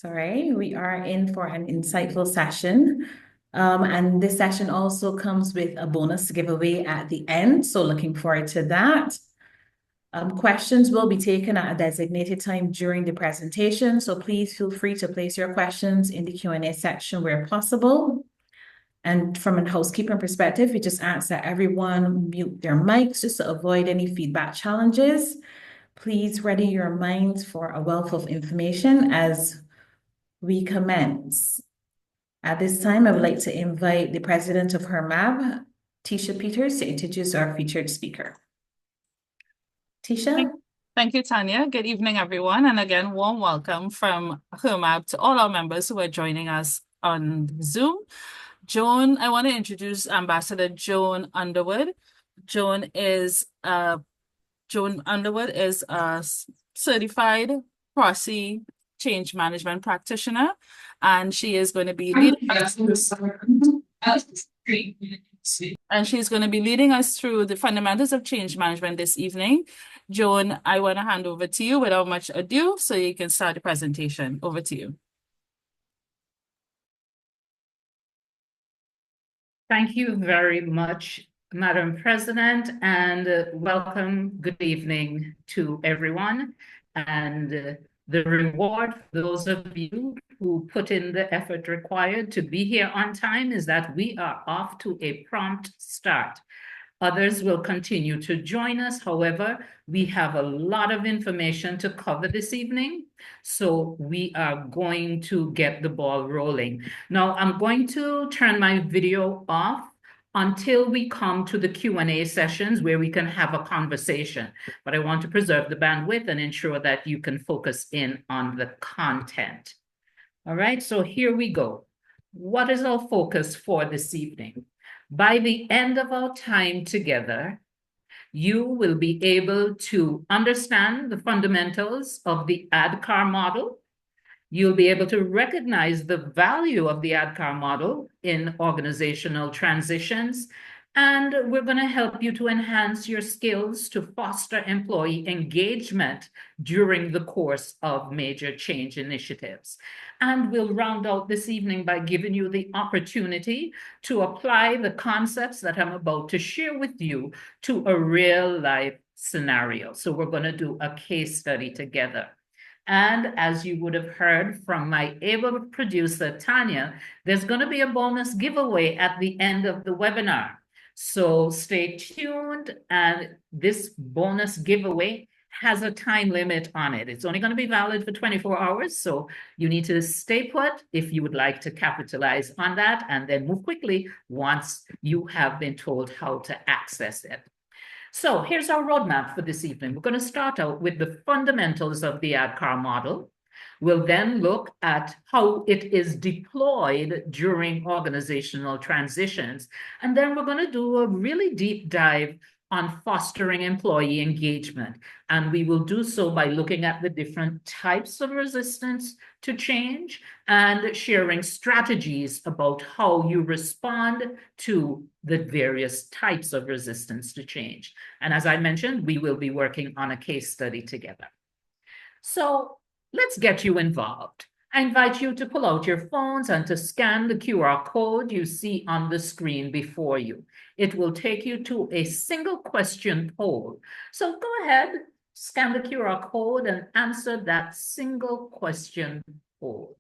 Sorry, we are in for an insightful session. And this session also comes with a bonus giveaway at the end. So looking forward to that. Questions will be taken at a designated time during the presentation. So please feel free to place your questions in the Q&A section where possible. And from a housekeeping perspective, we just ask that everyone mute their mics just to avoid any feedback challenges. Please ready your minds for a wealth of information as we commence. At this time, I would like to invite the president of HERMAB, Tisha Peters, to introduce our featured speaker. Tisha? Thank you, Tanya. Good evening, everyone. And again, warm welcome from HERMAB to all our members who are joining us on Zoom. I want to introduce Ambassador Joan Underwood. Joan Underwood is a certified Prosci change management practitioner, and she is going to be leading us through the fundamentals of change management this evening. Joan, I want to hand over to you without much ado so you can start the presentation. Over to you. Thank you very much, Madam President, and welcome, good evening to everyone. And the reward for those of you who put in the effort required to be here on time is that we are off to a prompt start. Others will continue to join us. However, we have a lot of information to cover this evening, so we are going to get the ball rolling. Now, I'm going to turn my video off until we come to the Q&A sessions where we can have a conversation. But I want to preserve the bandwidth and ensure that you can focus in on the content. All right, so here we go. What is our focus for this evening? By the end of our time together, you will be able to understand the fundamentals of the ADKAR model. You'll be able to recognize the value of the ADKAR model in organizational transitions, and we're going to help you to enhance your skills to foster employee engagement during the course of major change initiatives. And we'll round out this evening by giving you the opportunity to apply the concepts that I'm about to share with you to a real life scenario. So we're going to do a case study together. And as you would have heard from my able producer, Tanya, there's going to be a bonus giveaway at the end of the webinar. So stay tuned, and this bonus giveaway has a time limit on it. It's only going to be valid for 24 hours, so you need to stay put if you would like to capitalize on that, and then move quickly once you have been told how to access it. So here's our roadmap for this evening. We're going to start out with the fundamentals of the ADKAR model. We'll then look at how it is deployed during organizational transitions. And then we're going to do a really deep dive on fostering employee engagement. And we will do so by looking at the different types of resistance to change and sharing strategies about how you respond to the various types of resistance to change. And as I mentioned, we will be working on a case study together. So let's get you involved. I invite you to pull out your phones and to scan the QR code you see on the screen before you. It will take you to a single question poll. So go ahead, scan the QR code and answer that single question poll.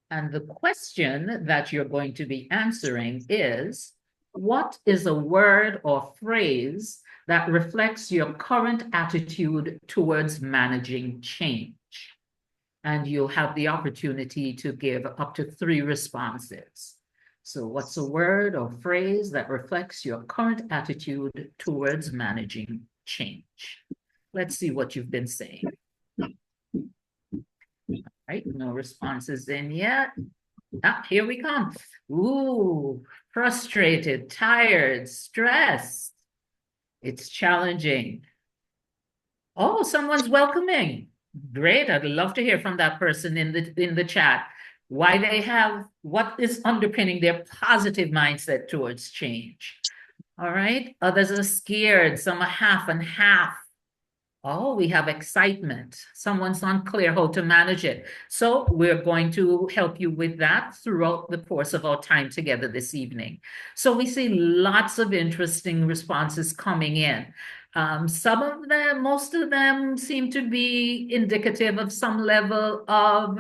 And the question that you're going to be answering is, what is a word or phrase that reflects your current attitude towards managing change? And you'll have the opportunity to give up to 3 responses. So what's a word or phrase that reflects your current attitude towards managing change? Let's see what you've been saying. All right, no responses in yet. Ah, here we come. Ooh, frustrated, tired, stressed. It's challenging. Oh, someone's welcoming. Great. I'd love to hear from that person in the chat. What is underpinning their positive mindset towards change. All right. Others are scared. Some are half and half. Oh, we have excitement. Someone's unclear how to manage it. So we're going to help you with that throughout the course of our time together this evening. So we see lots of interesting responses coming in. Some of them, most of them seem to be indicative of some level of,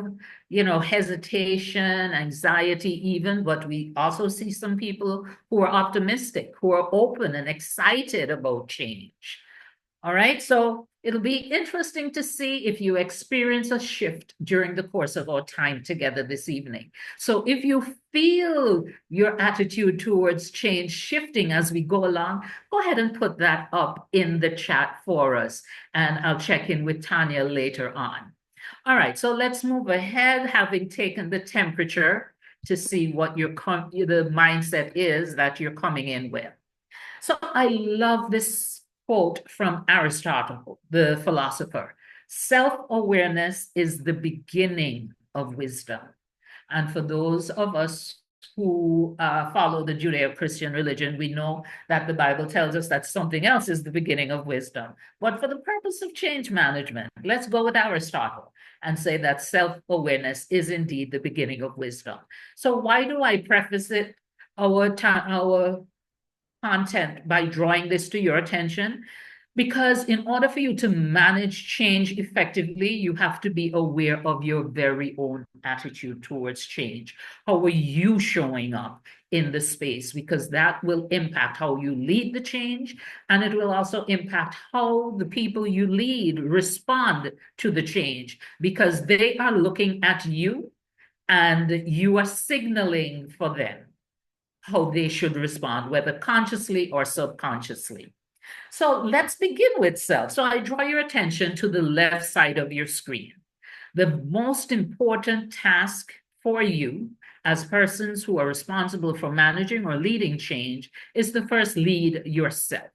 hesitation, anxiety even, but we also see some people who are optimistic, who are open and excited about change. All right, so it'll be interesting to see if you experience a shift during the course of our time together this evening. So if you feel your attitude towards change shifting as we go along, go ahead and put that up in the chat for us, and I'll check in with Tanya later on. All right, so let's move ahead, having taken the temperature to see what the mindset is that you're coming in with. So I love this quote from Aristotle, the philosopher. Self-awareness is the beginning of wisdom. And for those of us who follow the Judeo-Christian religion, we know that the Bible tells us that something else is the beginning of wisdom. But for the purpose of change management, let's go with Aristotle and say that self-awareness is indeed the beginning of wisdom. So why do I preface it, our content by drawing this to your attention? Because in order for you to manage change effectively, you have to be aware of your very own attitude towards change. How are you showing up in the space? Because that will impact how you lead the change, and it will also impact how the people you lead respond to the change, because they are looking at you and you are signaling for them how they should respond, whether consciously or subconsciously. So let's begin with self. So I draw your attention to the left side of your screen. The most important task for you as persons who are responsible for managing or leading change is to first lead yourself.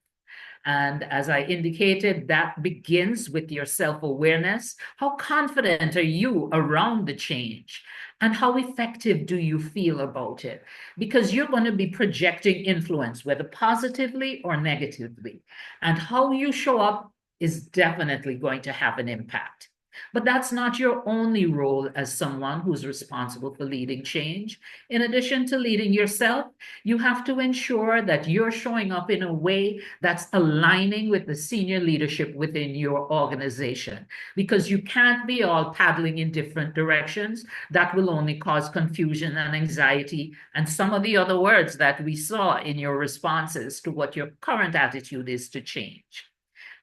And as I indicated, that begins with your self-awareness. How confident are you around the change? And how effective do you feel about it? Because you're going to be projecting influence, whether positively or negatively. And how you show up is definitely going to have an impact. But that's not your only role as someone who's responsible for leading change. In addition to leading yourself, you have to ensure that you're showing up in a way that's aligning with the senior leadership within your organization, because you can't be all paddling in different directions. That will only cause confusion and anxiety and some of the other words that we saw in your responses to what your current attitude is to change.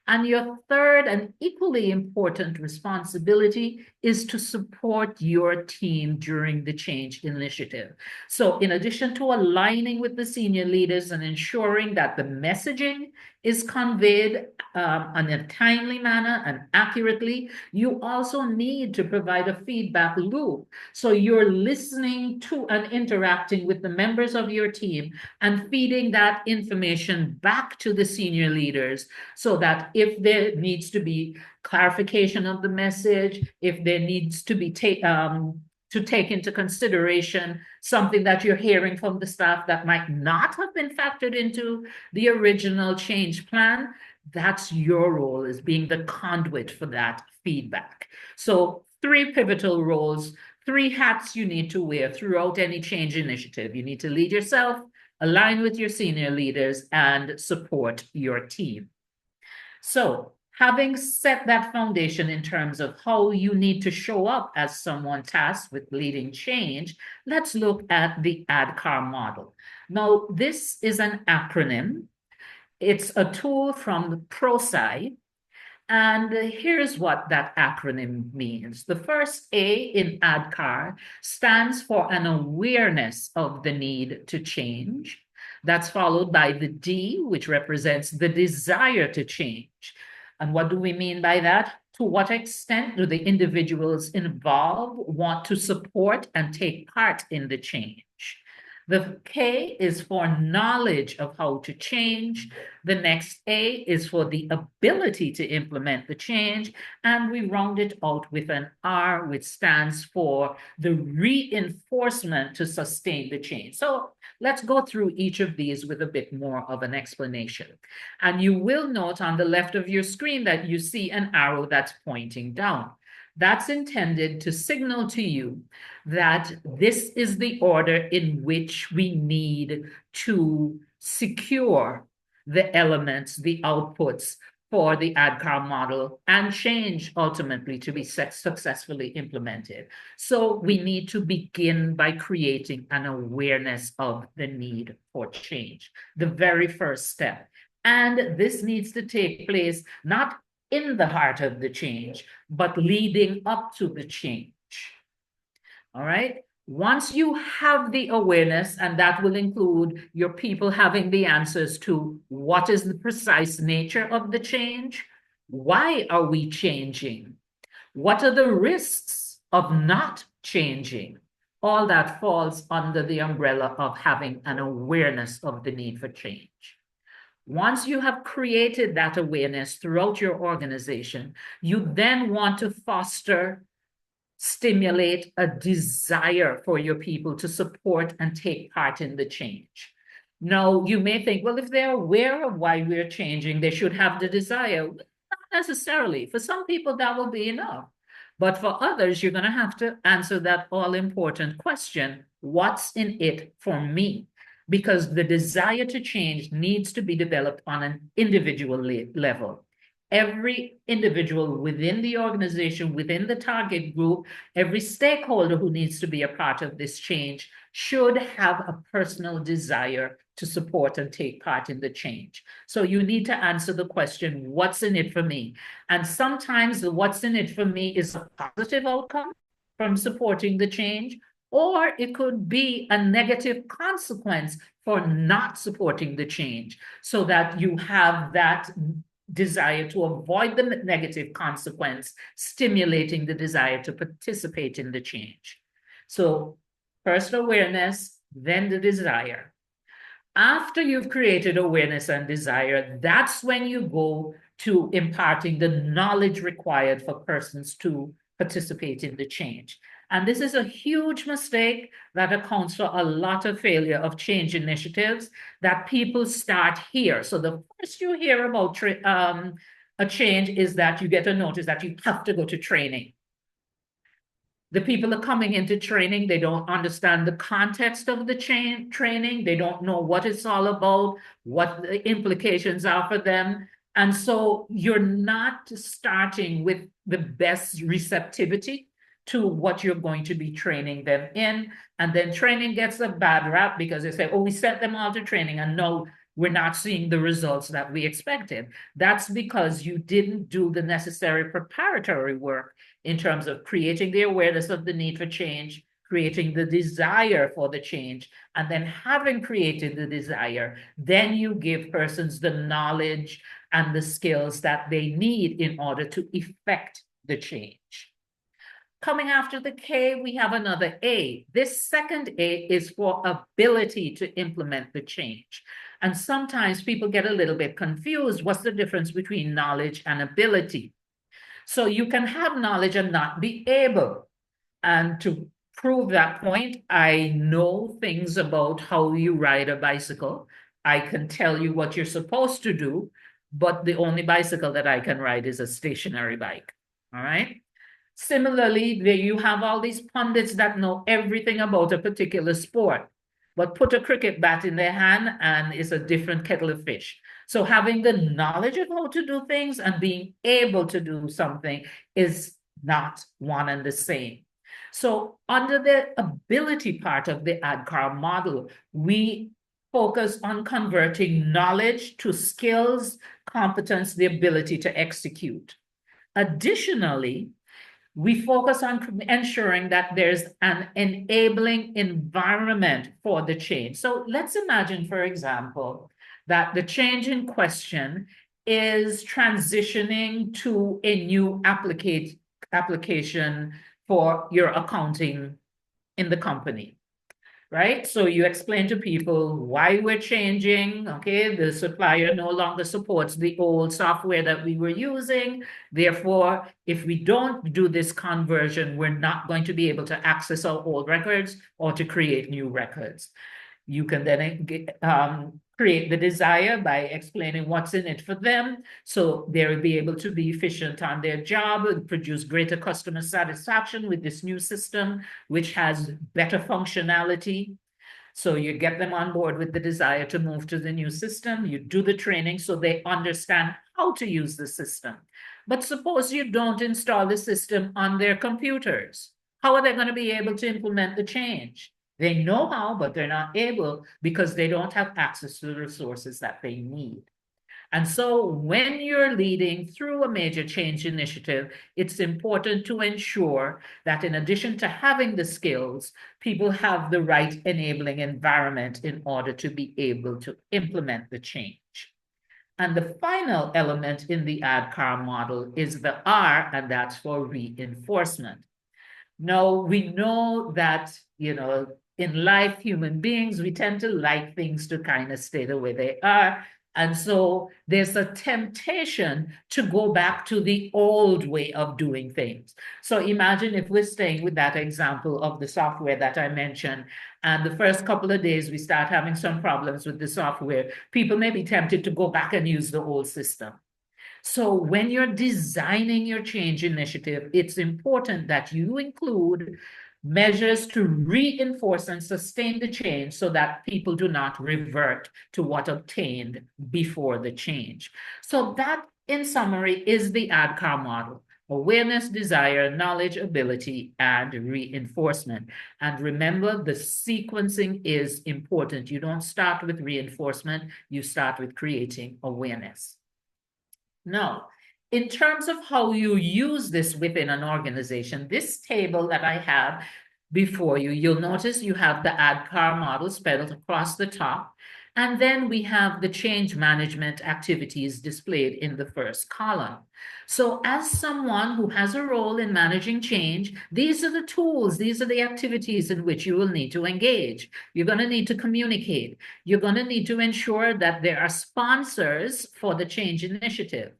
And your third and equally important responsibility is to support your team during the change initiative. So in addition to aligning with the senior leaders and ensuring that the messaging is conveyed in a timely manner and accurately, you also need to provide a feedback loop. So you're listening to and interacting with the members of your team and feeding that information back to the senior leaders, so that if there needs to be clarification of the message, if there needs to be to take into consideration something that you're hearing from the staff that might not have been factored into the original change plan, that's your role, as being the conduit for that feedback. So 3 pivotal roles, 3 hats you need to wear throughout any change initiative. You need to lead yourself, align with your senior leaders, and support your team. So having set that foundation in terms of how you need to show up as someone tasked with leading change, let's look at the ADKAR model. Now, this is an acronym. It's a tool from the Prosci. And here's what that acronym means. The first A in ADKAR stands for an awareness of the need to change. That's followed by the D, which represents the desire to change. And what do we mean by that? To what extent do the individuals involved want to support and take part in the change? The K is for knowledge of how to change. The next A is for the ability to implement the change. And we round it out with an R, which stands for the reinforcement to sustain the change. So let's go through each of these with a bit more of an explanation. And you will note on the left of your screen that you see an arrow that's pointing down. That's intended to signal to you that this is the order in which we need to secure the elements, the outputs for the ADKAR model and change ultimately to be successfully implemented. So we need to begin by creating an awareness of the need for change, the very first step. And this needs to take place not in the heart of the change, but leading up to the change. All right. Once you have the awareness, and that will include your people having the answers to what is the precise nature of the change, why are we changing, what are the risks of not changing, all that falls under the umbrella of having an awareness of the need for change. Once you have created that awareness throughout your organization, you then want to foster, stimulate a desire for your people to support and take part in the change. Now, you may think, well, if they're aware of why we're changing, they should have the desire. Not necessarily. For some people, that will be enough. But for others, you're going to have to answer that all-important question, what's in it for me? Because the desire to change needs to be developed on an individual level. Every individual within the organization, within the target group, every stakeholder who needs to be a part of this change should have a personal desire to support and take part in the change. So you need to answer the question, what's in it for me? And sometimes the what's in it for me is a positive outcome from supporting the change, or it could be a negative consequence for not supporting the change, so that you have that desire to avoid the negative consequence, stimulating the desire to participate in the change. So first awareness, then the desire. After you've created awareness and desire, that's when you go to imparting the knowledge required for persons to participate in the change. And this is a huge mistake that accounts for a lot of failure of change initiatives, that people start here. So the first you hear about a change is that you get a notice that you have to go to training. The people are coming into training, they don't understand the context of the training, they don't know what it's all about, what the implications are for them. And so you're not starting with the best receptivity to what you're going to be training them in. And then training gets a bad rap because they say, oh, we sent them all to training and no, we're not seeing the results that we expected. That's because you didn't do the necessary preparatory work in terms of creating the awareness of the need for change, creating the desire for the change, and then having created the desire, then you give persons the knowledge and the skills that they need in order to effect the change. Coming after the K, we have another A. This second A is for ability to implement the change. And sometimes people get a little bit confused. What's the difference between knowledge and ability? So you can have knowledge and not be able. And to prove that point, I know things about how you ride a bicycle. I can tell you what you're supposed to do, but the only bicycle that I can ride is a stationary bike. All right. Similarly, there you have all these pundits that know everything about a particular sport, but put a cricket bat in their hand and it's a different kettle of fish. So having the knowledge of how to do things and being able to do something is not one and the same. So under the ability part of the ADKAR model, we focus on converting knowledge to skills, competence, the ability to execute. Additionally, we focus on ensuring that there's an enabling environment for the change. So let's imagine, for example, that the change in question is transitioning to a new application for your accounting in the company. right? So you explain to people why we're changing, okay? The supplier no longer supports the old software that we were using. Therefore, if we don't do this conversion, we're not going to be able to access our old records or to create new records. You can then create the desire by explaining what's in it for them. So they'll be able to be efficient on their job and produce greater customer satisfaction with this new system, which has better functionality. So you get them on board with the desire to move to the new system. You do the training so they understand how to use the system. But suppose you don't install the system on their computers. How are they going to be able to implement the change? They know how, but they're not able because they don't have access to the resources that they need. And so when you're leading through a major change initiative, it's important to ensure that in addition to having the skills, people have the right enabling environment in order to be able to implement the change. And the final element in the ADKAR model is the R, and that's for reinforcement. Now, we know that, in life, human beings, we tend to like things to kind of stay the way they are. And so there's a temptation to go back to the old way of doing things. So imagine if we're staying with that example of the software that I mentioned, and the first couple of days we start having some problems with the software, people may be tempted to go back and use the old system. So when you're designing your change initiative, it's important that you include measures to reinforce and sustain the change so that people do not revert to what obtained before the change. So that, in summary, is the ADKAR model: awareness, desire, knowledge, ability, and reinforcement. And remember, the sequencing is important. You don't start with reinforcement, you start with creating awareness. Now, in terms of how you use this within an organization, this table that I have before you, you'll notice you have the ADKAR model spelled across the top, and then we have the change management activities displayed in the first column. So as someone who has a role in managing change, these are the tools, these are the activities in which you will need to engage. You're going to need to communicate. You're going to need to ensure that there are sponsors for the change initiative.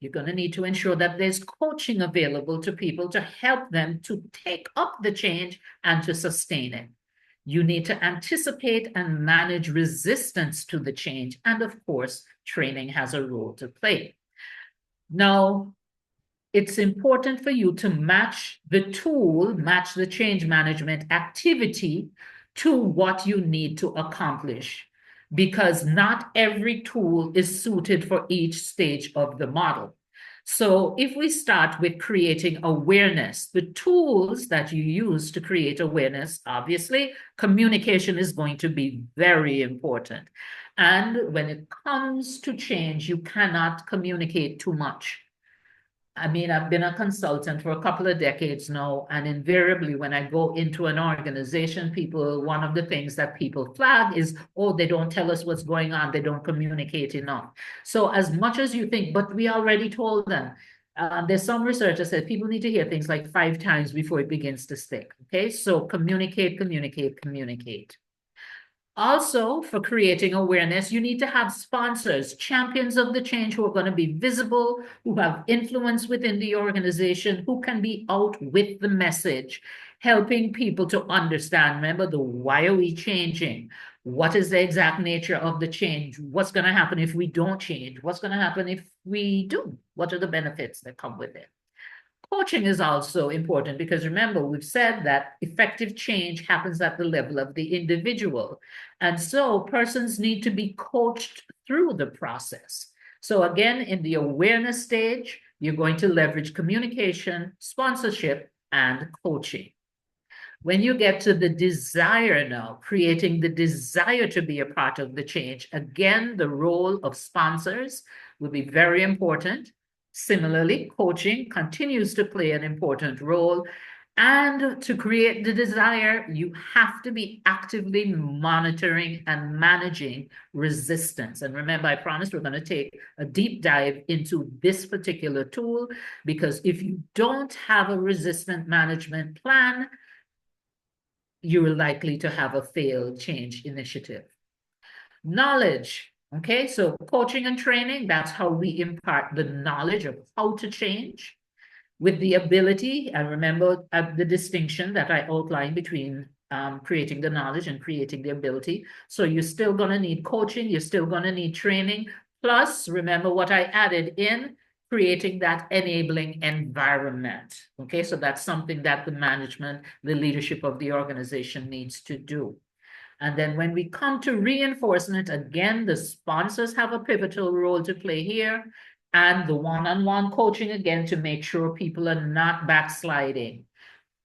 You're going to need to ensure that there's coaching available to people to help them to take up the change and to sustain it. You need to anticipate and manage resistance to the change. And of course, training has a role to play. Now, it's important for you to match the tool, match the change management activity to what you need to accomplish, because not every tool is suited for each stage of the model. So if we start with creating awareness, the tools that you use to create awareness, obviously, communication is going to be very important. And when it comes to change, you cannot communicate too much. I mean, I've been a consultant for a couple of decades now, and invariably when I go into an organization, one of the things that people flag is, oh, they don't tell us what's going on, they don't communicate enough. So as much as you think, but we already told them, there's some research that says people need to hear things like 5 times before it begins to stick, okay? So communicate, communicate, communicate. Also, for creating awareness, you need to have sponsors, champions of the change who are going to be visible, who have influence within the organization, who can be out with the message, helping people to understand. Remember, the why are we changing? What is the exact nature of the change? What's going to happen if we don't change? What's going to happen if we do? What are the benefits that come with it? Coaching is also important because remember, we've said that effective change happens at the level of the individual. And so persons need to be coached through the process. So again, in the awareness stage, you're going to leverage communication, sponsorship, and coaching. When you get to the desire now, creating the desire to be a part of the change, again, the role of sponsors will be very important. Similarly, coaching continues to play an important role. And to create the desire, you have to be actively monitoring and managing resistance. And remember, I promised we're going to take a deep dive into this particular tool, because if you don't have a resistance management plan, you're likely to have a failed change initiative. Knowledge, okay? So coaching and training, that's how we impart the knowledge of how to change with the ability, and remember the distinction that I outlined between creating the knowledge and creating the ability. So you're still going to need coaching, you're still going to need training. Plus, remember what I added in creating that enabling environment. Okay, so that's something that the management, the leadership of the organization needs to do. And then when we come to reinforcement, again, the sponsors have a pivotal role to play here, and the one-on-one coaching again to make sure people are not backsliding.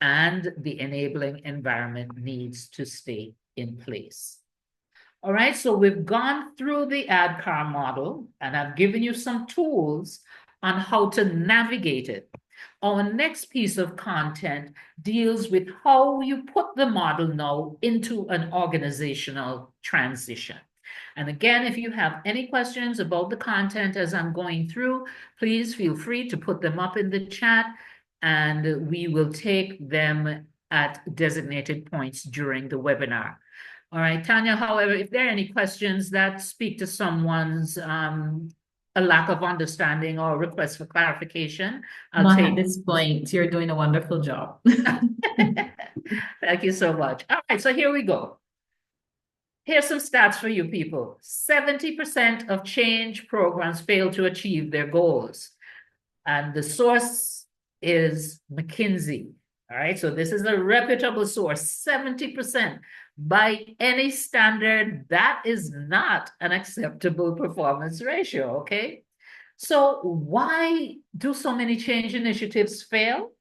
And the enabling environment needs to stay in place. All right, so we've gone through the ADKAR model, and I've given you some tools on how to navigate it. Our next piece of content deals with how you put the model now into an organizational transition. And again, if you have any questions about the content as I'm going through, please feel free to put them up in the chat, and we will take them at designated points during the webinar. All right, Tanya, however, if there are any questions that speak to someone's a lack of understanding or request for clarification, Not at this point. You're doing a wonderful job. Thank you so much. All right, so here we go. Here's some stats for you people. 70% of change programs fail to achieve their goals. And the source is McKinsey. All right, so this is a reputable source, 70%. By any standard, that is not an acceptable performance ratio, okay? So why do so many change initiatives fail?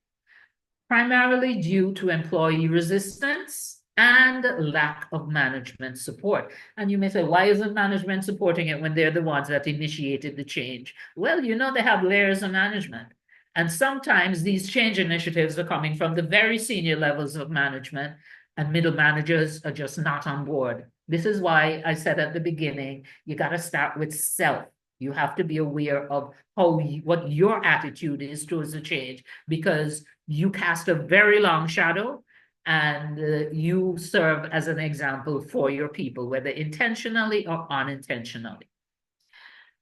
Primarily due to employee resistance and lack of management support. And you may say, why isn't management supporting it when they're the ones that initiated the change? Well, you know, they have layers of management. And sometimes these change initiatives are coming from the very senior levels of management, and middle managers are just not on board. This is why I said at the beginning, you got to start with self. You have to be aware of what your attitude is towards the change, because you cast a very long shadow, and you serve as an example for your people, whether intentionally or unintentionally.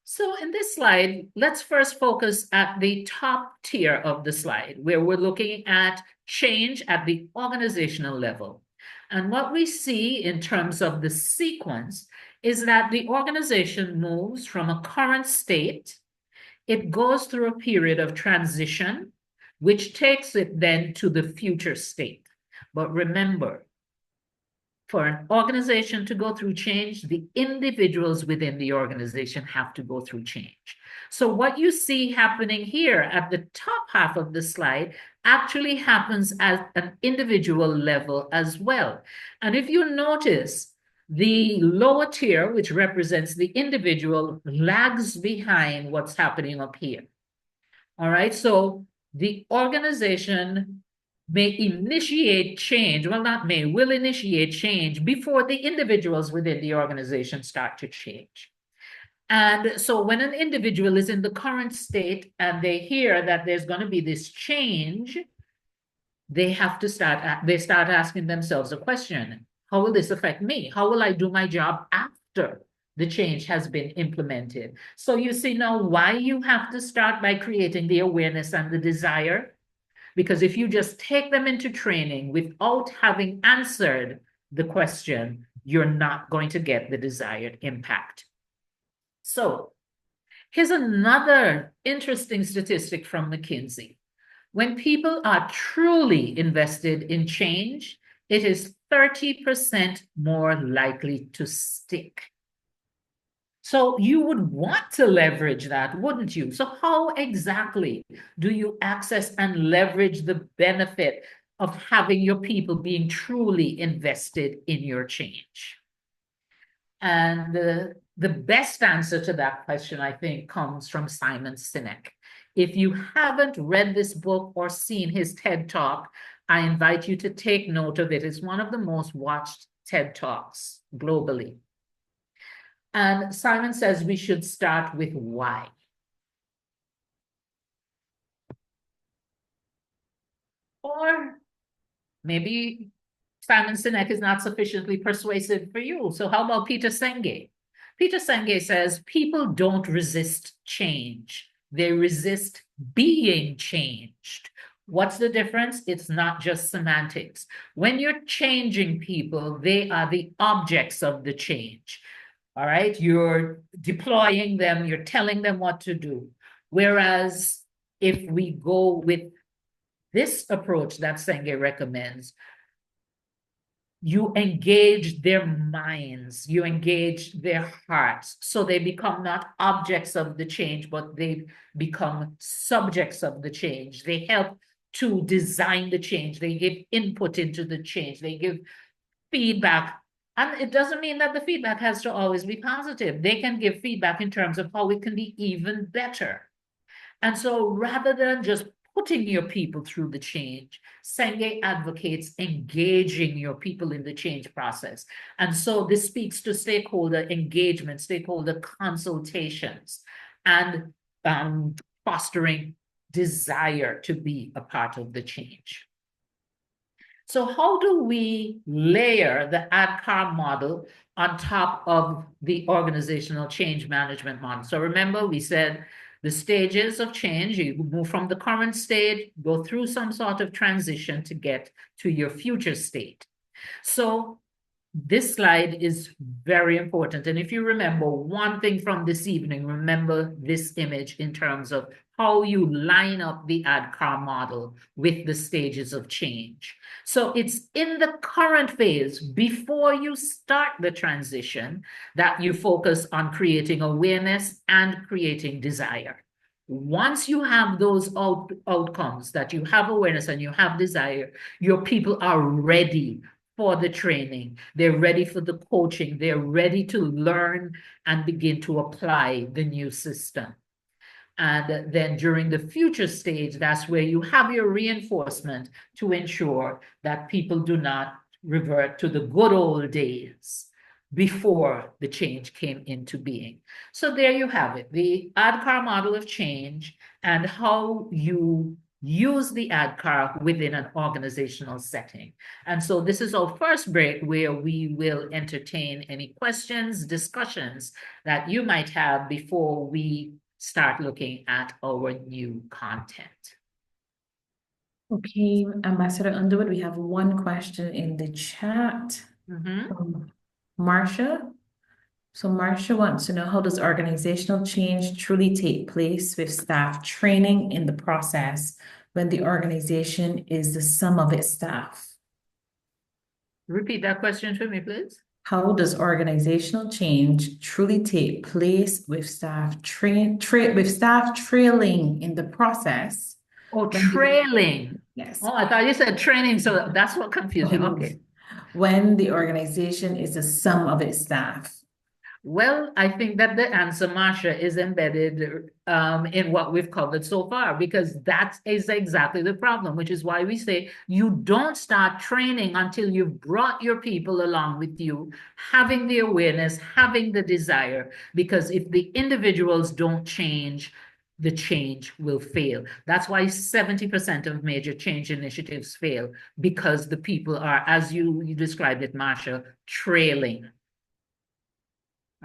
So in this slide, let's first focus at the top tier of the slide, where we're looking at change at the organizational level. And what we see in terms of the sequence is that the organization moves from a current state, it goes through a period of transition, which takes it then to the future state. But remember, for an organization to go through change, the individuals within the organization have to go through change. So what you see happening here at the top half of the slide actually happens at an individual level as well. And if you notice, the lower tier, which represents the individual, lags behind what's happening up here. All right, so the organization may initiate change, well, not may, will initiate change before the individuals within the organization start to change. And so when an individual is in the current state and they hear that there's going to be this change, they start asking themselves a question. How will this affect me? How will I do my job after the change has been implemented? So you see now why you have to start by creating the awareness and the desire. Because if you just take them into training without having answered the question, you're not going to get the desired impact. So here's another interesting statistic from McKinsey. When people are truly invested in change, it is 30% more likely to stick. So you would want to leverage that, wouldn't you? So how exactly do you access and leverage the benefit of having your people being truly invested in your change? And the best answer to that question, I think, comes from Simon Sinek. If you haven't read this book or seen his TED Talk, I invite you to take note of it. It's one of the most watched TED Talks globally. And Simon says we should start with why. Or maybe Simon Sinek is not sufficiently persuasive for you. So how about Peter Senge? Peter Senge says people don't resist change. They resist being changed. What's the difference? It's not just semantics. When you're changing people, they are the objects of the change. All right, you're deploying them, you're telling them what to do. Whereas if we go with this approach that Senge recommends, you engage their minds, you engage their hearts, so they become not objects of the change, but they become subjects of the change. They help to design the change, they give input into the change, they give feedback. And it doesn't mean that the feedback has to always be positive. They can give feedback in terms of how it can be even better. And so rather than just putting your people through the change, Senge advocates engaging your people in the change process. And so this speaks to stakeholder engagement, stakeholder consultations, and fostering desire to be a part of the change. So how do we layer the ADKAR model on top of the organizational change management model? So remember, we said the stages of change, you move from the current state, go through some sort of transition to get to your future state. So this slide is very important. And if you remember one thing from this evening, remember this image in terms of how you line up the ADKAR model with the stages of change. So it's in the current phase, before you start the transition, that you focus on creating awareness and creating desire. Once you have those outcomes, that you have awareness and you have desire, your people are ready for the training. They're ready for the coaching. They're ready to learn and begin to apply the new system. And then during the future stage, that's where you have your reinforcement to ensure that people do not revert to the good old days before the change came into being. So there you have it, the ADKAR model of change and how you use the ADKAR within an organizational setting. And so this is our first break where we will entertain any questions, discussions that you might have before we start looking at our new content. Okay, Ambassador Underwood, we have one question in the chat from Marcia. So Marcia wants to know, how does organizational change truly take place with staff training in the process when the organization is the sum of its staff? Repeat that question for me, please. How does organizational change truly take place with staff trailing in the process? Oh, trailing. Yes. Oh, I thought you said training, so that's what confused me. Okay. When the organization is the sum of its staff. Well, I think that the answer, Marcia, is embedded in what we've covered so far, because that is exactly the problem, which is why we say you don't start training until you've brought your people along with you, having the awareness, having the desire, because if the individuals don't change, the change will fail. That's why 70% of major change initiatives fail, because the people are, as you described it, Marcia, trailing.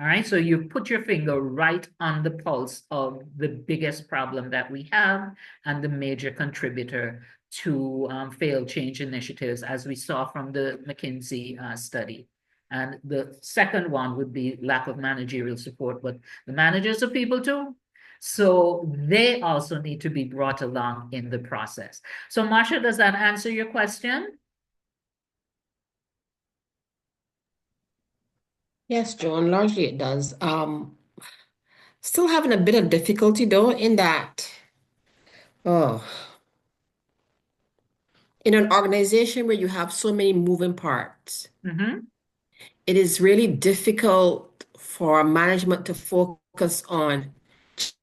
All right, so you put your finger right on the pulse of the biggest problem that we have and the major contributor to failed change initiatives, as we saw from the McKinsey study. And the second one would be lack of managerial support, but the managers are people too. So they also need to be brought along in the process. So Marcia, does that answer your question? Yes, Joan, largely it does. Still having a bit of difficulty though in that, in an organization where you have so many moving parts, it is really difficult for management to focus on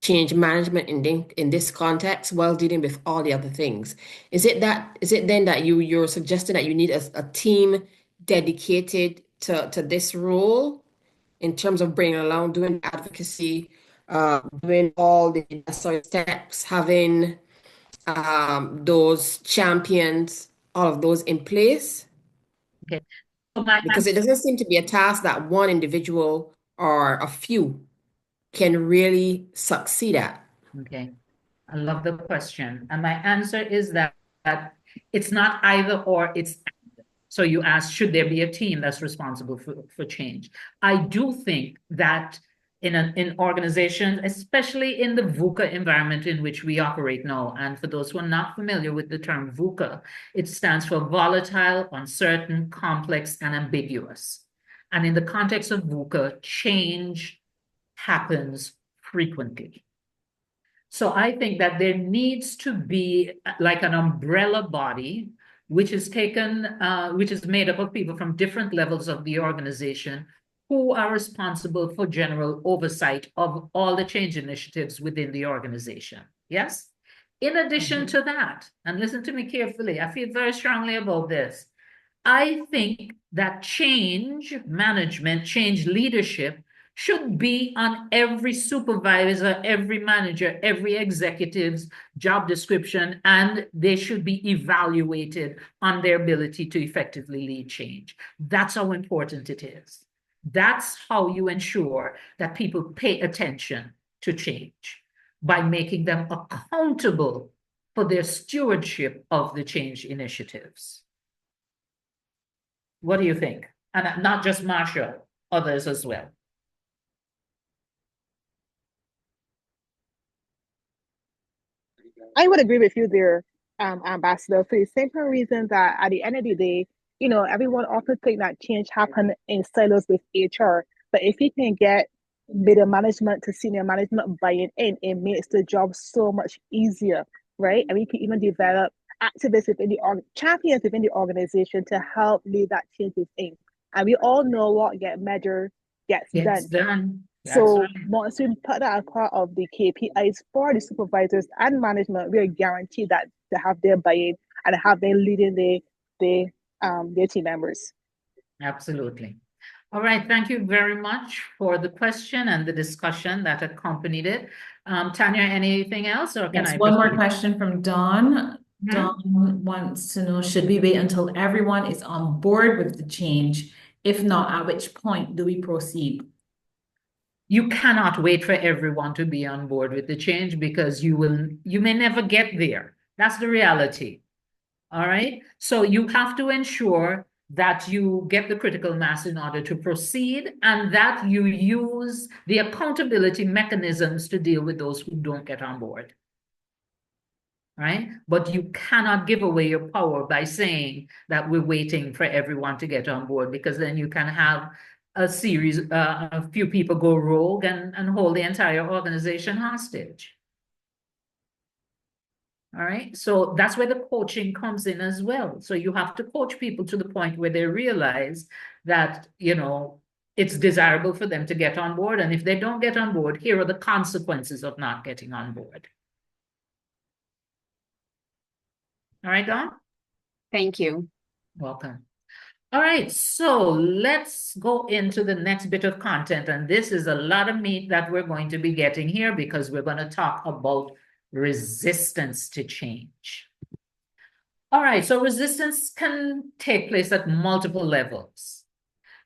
change management in this context while dealing with all the other things. Is it then that you're suggesting that you need a team dedicated to this role in terms of bringing along, doing advocacy, doing all the necessary steps, having those champions, all of those in place? Okay. So my Because it doesn't seem to be a task that one individual or a few can really succeed at. Okay. I love the question. And my answer is that it's not either or, it's so you asked, should there be a team that's responsible for change? I do think that in organizations, especially in the VUCA environment in which we operate now, and for those who are not familiar with the term VUCA, it stands for volatile, uncertain, complex, and ambiguous. And in the context of VUCA, change happens frequently. So I think that there needs to be like an umbrella body, which is made up of people from different levels of the organization who are responsible for general oversight of all the change initiatives within the organization. Yes? In addition to that, and listen to me carefully, I feel very strongly about this. I think that change management, change leadership should be on every supervisor, every manager, every executive's job description, and they should be evaluated on their ability to effectively lead change. That's how important it is. That's how you ensure that people pay attention to change, by making them accountable for their stewardship of the change initiatives. What do you think? And not just Marsha, others as well. I would agree with you there, Ambassador, for the simple reason that at the end of the day, everyone often think that change happen in silos with HR. But if you can get middle management to senior management buying in, it makes the job so much easier, right? And we can even develop activists within the champions within the organization to help lead that change within. And we all know what get measured gets done. So once we put that as part of the KPIs for the supervisors and management, we are guaranteed that to have their buy-in and have them leading their team members. Absolutely. All right, thank you very much for the question and the discussion that accompanied it. Tanya, anything else, or can I? One more question from Dawn. Dawn wants to know, should we wait until everyone is on board with the change? If not, at which point do we proceed? You cannot wait for everyone to be on board with the change, because you may never get there. That's the reality. All right. So you have to ensure that you get the critical mass in order to proceed, and that you use the accountability mechanisms to deal with those who don't get on board. Right? But you cannot give away your power by saying that we're waiting for everyone to get on board, because then you can have a few people go rogue and hold the entire organization hostage. All right, so that's where the coaching comes in as well. So you have to coach people to the point where they realize that, it's desirable for them to get on board. And if they don't get on board, here are the consequences of not getting on board. All right, Dawn? Thank you. Welcome. All right, so let's go into the next bit of content. And this is a lot of meat that we're going to be getting here, because we're going to talk about resistance to change. All right, so resistance can take place at multiple levels.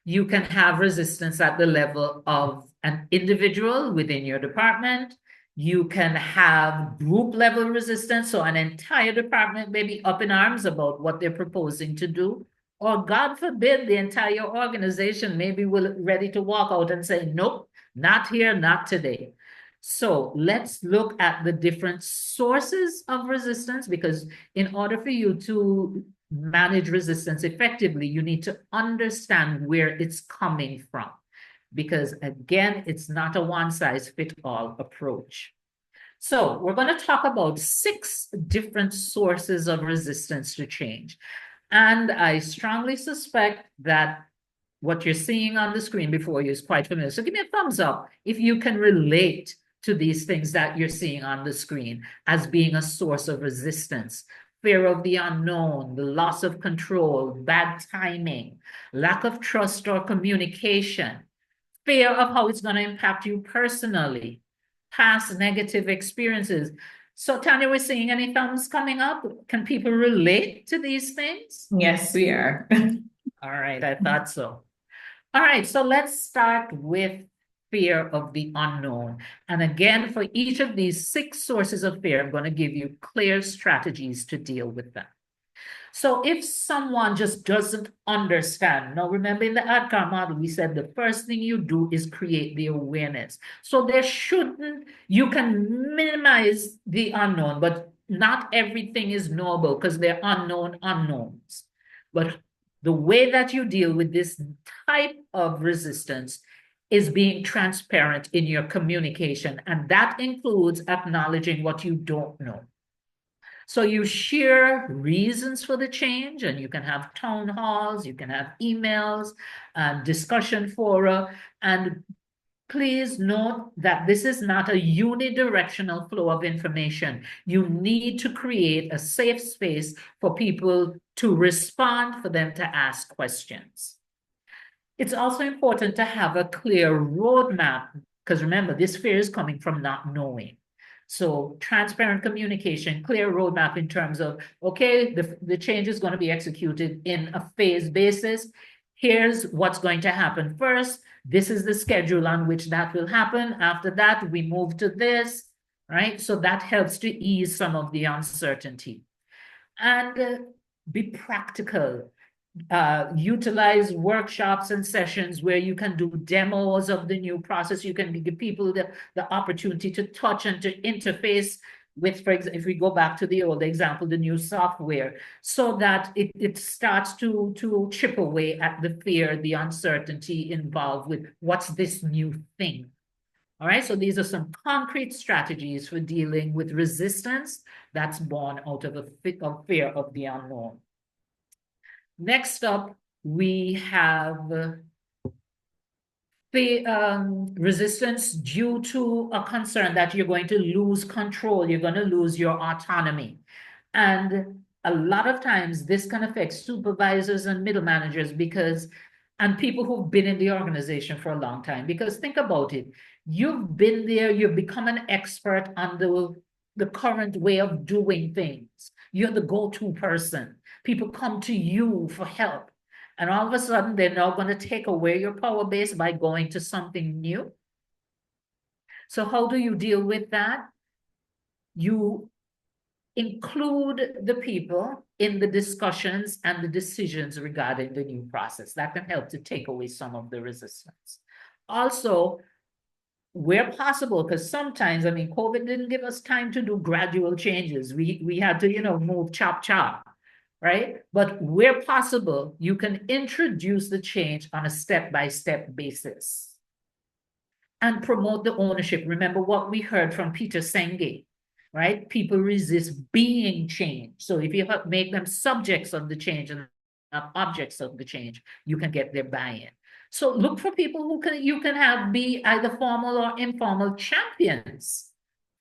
You can have resistance at the level of an individual within your department. You can have group level resistance, so an entire department may be up in arms about what they're proposing to do. Or God forbid, the entire organization may be ready to walk out and say, nope, not here, not today. So let's look at the different sources of resistance, because in order for you to manage resistance effectively, you need to understand where it's coming from. Because again, it's not a one-size-fits-all approach. So we're going to talk about 6 different sources of resistance to change. And I strongly suspect that what you're seeing on the screen before you is quite familiar. So give me a thumbs up if you can relate to these things that you're seeing on the screen as being a source of resistance. Fear of the unknown, the loss of control, bad timing, lack of trust or communication, fear of how it's going to impact you personally, past negative experiences. So Tanya, we're seeing any thumbs coming up? Can people relate to these things? Yes, we are. All right, I thought so. All right, so let's start with fear of the unknown. And again, for each of these 6 sources of fear, I'm going to give you clear strategies to deal with them. So if someone just doesn't understand, now remember in the ADKAR model, we said the first thing you do is create the awareness. So you can minimize the unknown, but not everything is knowable because they're unknown unknowns. But the way that you deal with this type of resistance is being transparent in your communication. And that includes acknowledging what you don't know. So you share reasons for the change, and you can have town halls, you can have emails, discussion fora, and please note that this is not a unidirectional flow of information. You need to create a safe space for people to respond, for them to ask questions. It's also important to have a clear roadmap, because remember, this fear is coming from not knowing. So transparent communication, clear roadmap in terms of, okay, the change is going to be executed in a phase basis. Here's what's going to happen first. This is the schedule on which that will happen. After that, we move to this, right? So that helps to ease some of the uncertainty. And be practical. Utilize workshops and sessions where you can do demos of the new process. You can give people the opportunity to touch and to interface with, for example, if we go back to the old example, the new software, so that it starts to chip away at the fear, the uncertainty involved with what's this new thing. All right, so these are some concrete strategies for dealing with resistance that's born out of a fear of the unknown. Next up, we have the resistance due to a concern that you're going to lose control, you're going to lose your autonomy. And a lot of times this can affect supervisors and middle managers and people who've been in the organization for a long time. Because think about it, you've been there, you've become an expert on the current way of doing things. You're the go-to person. People come to you for help. And all of a sudden, they're now going to take away your power base by going to something new. So how do you deal with that? You include the people in the discussions and the decisions regarding the new process. That can help to take away some of the resistance. Also, where possible, because sometimes, I mean, COVID didn't give us time to do gradual changes. We had to, move chop, right? But where possible, you can introduce the change on a step-by-step basis and promote the ownership. Remember what we heard from Peter Senge, right? People resist being changed. So if you make them subjects of the change and not objects of the change, you can get their buy-in. So look for people who you can be either formal or informal champions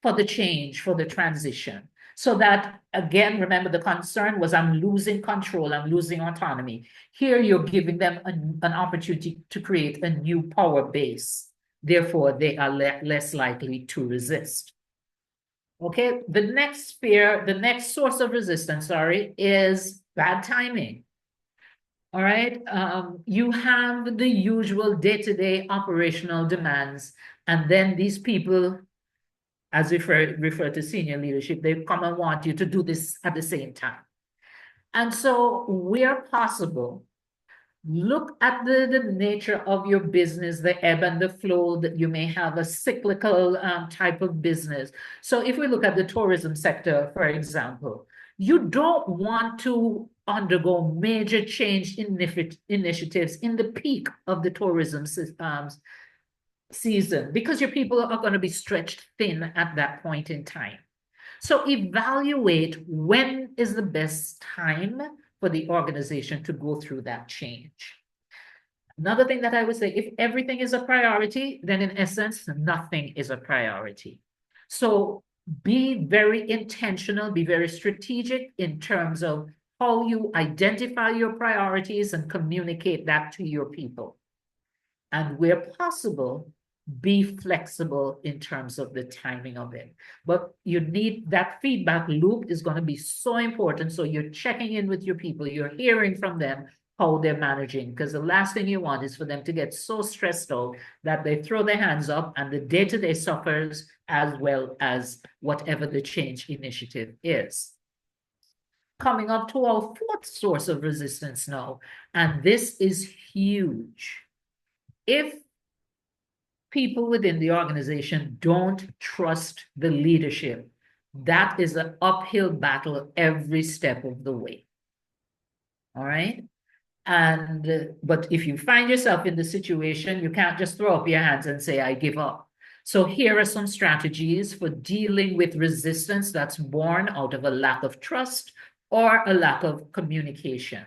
for the change, for the transition. So that, again, remember the concern was I'm losing control, I'm losing autonomy. Here you're giving them an opportunity to create a new power base. Therefore, they are less likely to resist. Okay, the next source of resistance, is bad timing. All right, you have the usual day-to-day operational demands, and then these people, as we refer to senior leadership, they come and want you to do this at the same time. And so where possible, look at the nature of your business, the ebb and the flow, that you may have a cyclical type of business. So if we look at the tourism sector, for example, you don't want to undergo major change initiatives in the peak of the tourism season, because your people are going to be stretched thin at that point in time. So evaluate when is the best time for the organization to go through that change. Another thing that I would say, if everything is a priority, then in essence, nothing is a priority. So be very intentional, be very strategic in terms of how you identify your priorities and communicate that to your people. And where possible, be flexible in terms of the timing of it. But you need that feedback loop is going to be so important. So you're checking in with your people, you're hearing from them. how they're managing, because the last thing you want is for them to get so stressed out that they throw their hands up and the day-to-day suffers, as well as whatever the change initiative is. Coming up to our fourth source of resistance now, and this is huge. If people within the organization don't trust the leadership, that is an uphill battle every step of the way. All right? But if you find yourself in the situation, you can't just throw up your hands and say, I give up. So here are some strategies for dealing with resistance that's born out of a lack of trust or a lack of communication.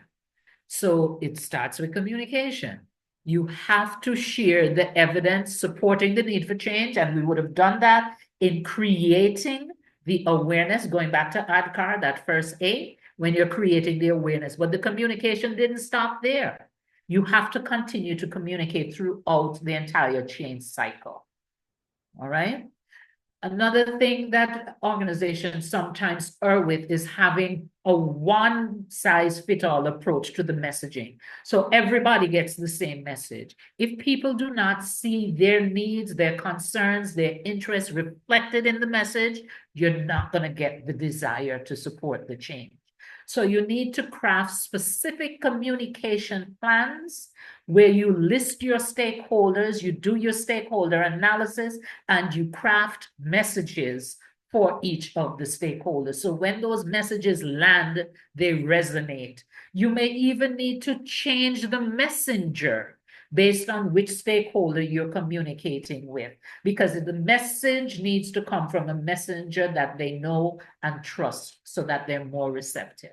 So it starts with communication. You have to share the evidence supporting the need for change, and we would have done that in creating the awareness, going back to ADKAR, that first A, when you're creating the awareness. But the communication didn't stop there. You have to continue to communicate throughout the entire change cycle. All right? Another thing that organizations sometimes err with is having a one-size-fits-all approach to the messaging. So everybody gets the same message. If people do not see their needs, their concerns, their interests reflected in the message, you're not going to get the desire to support the change. So you need to craft specific communication plans where you list your stakeholders, you do your stakeholder analysis, and you craft messages for each of the stakeholders. So when those messages land, they resonate. You may even need to change the messenger based on which stakeholder you're communicating with, because the message needs to come from a messenger that they know and trust so that they're more receptive.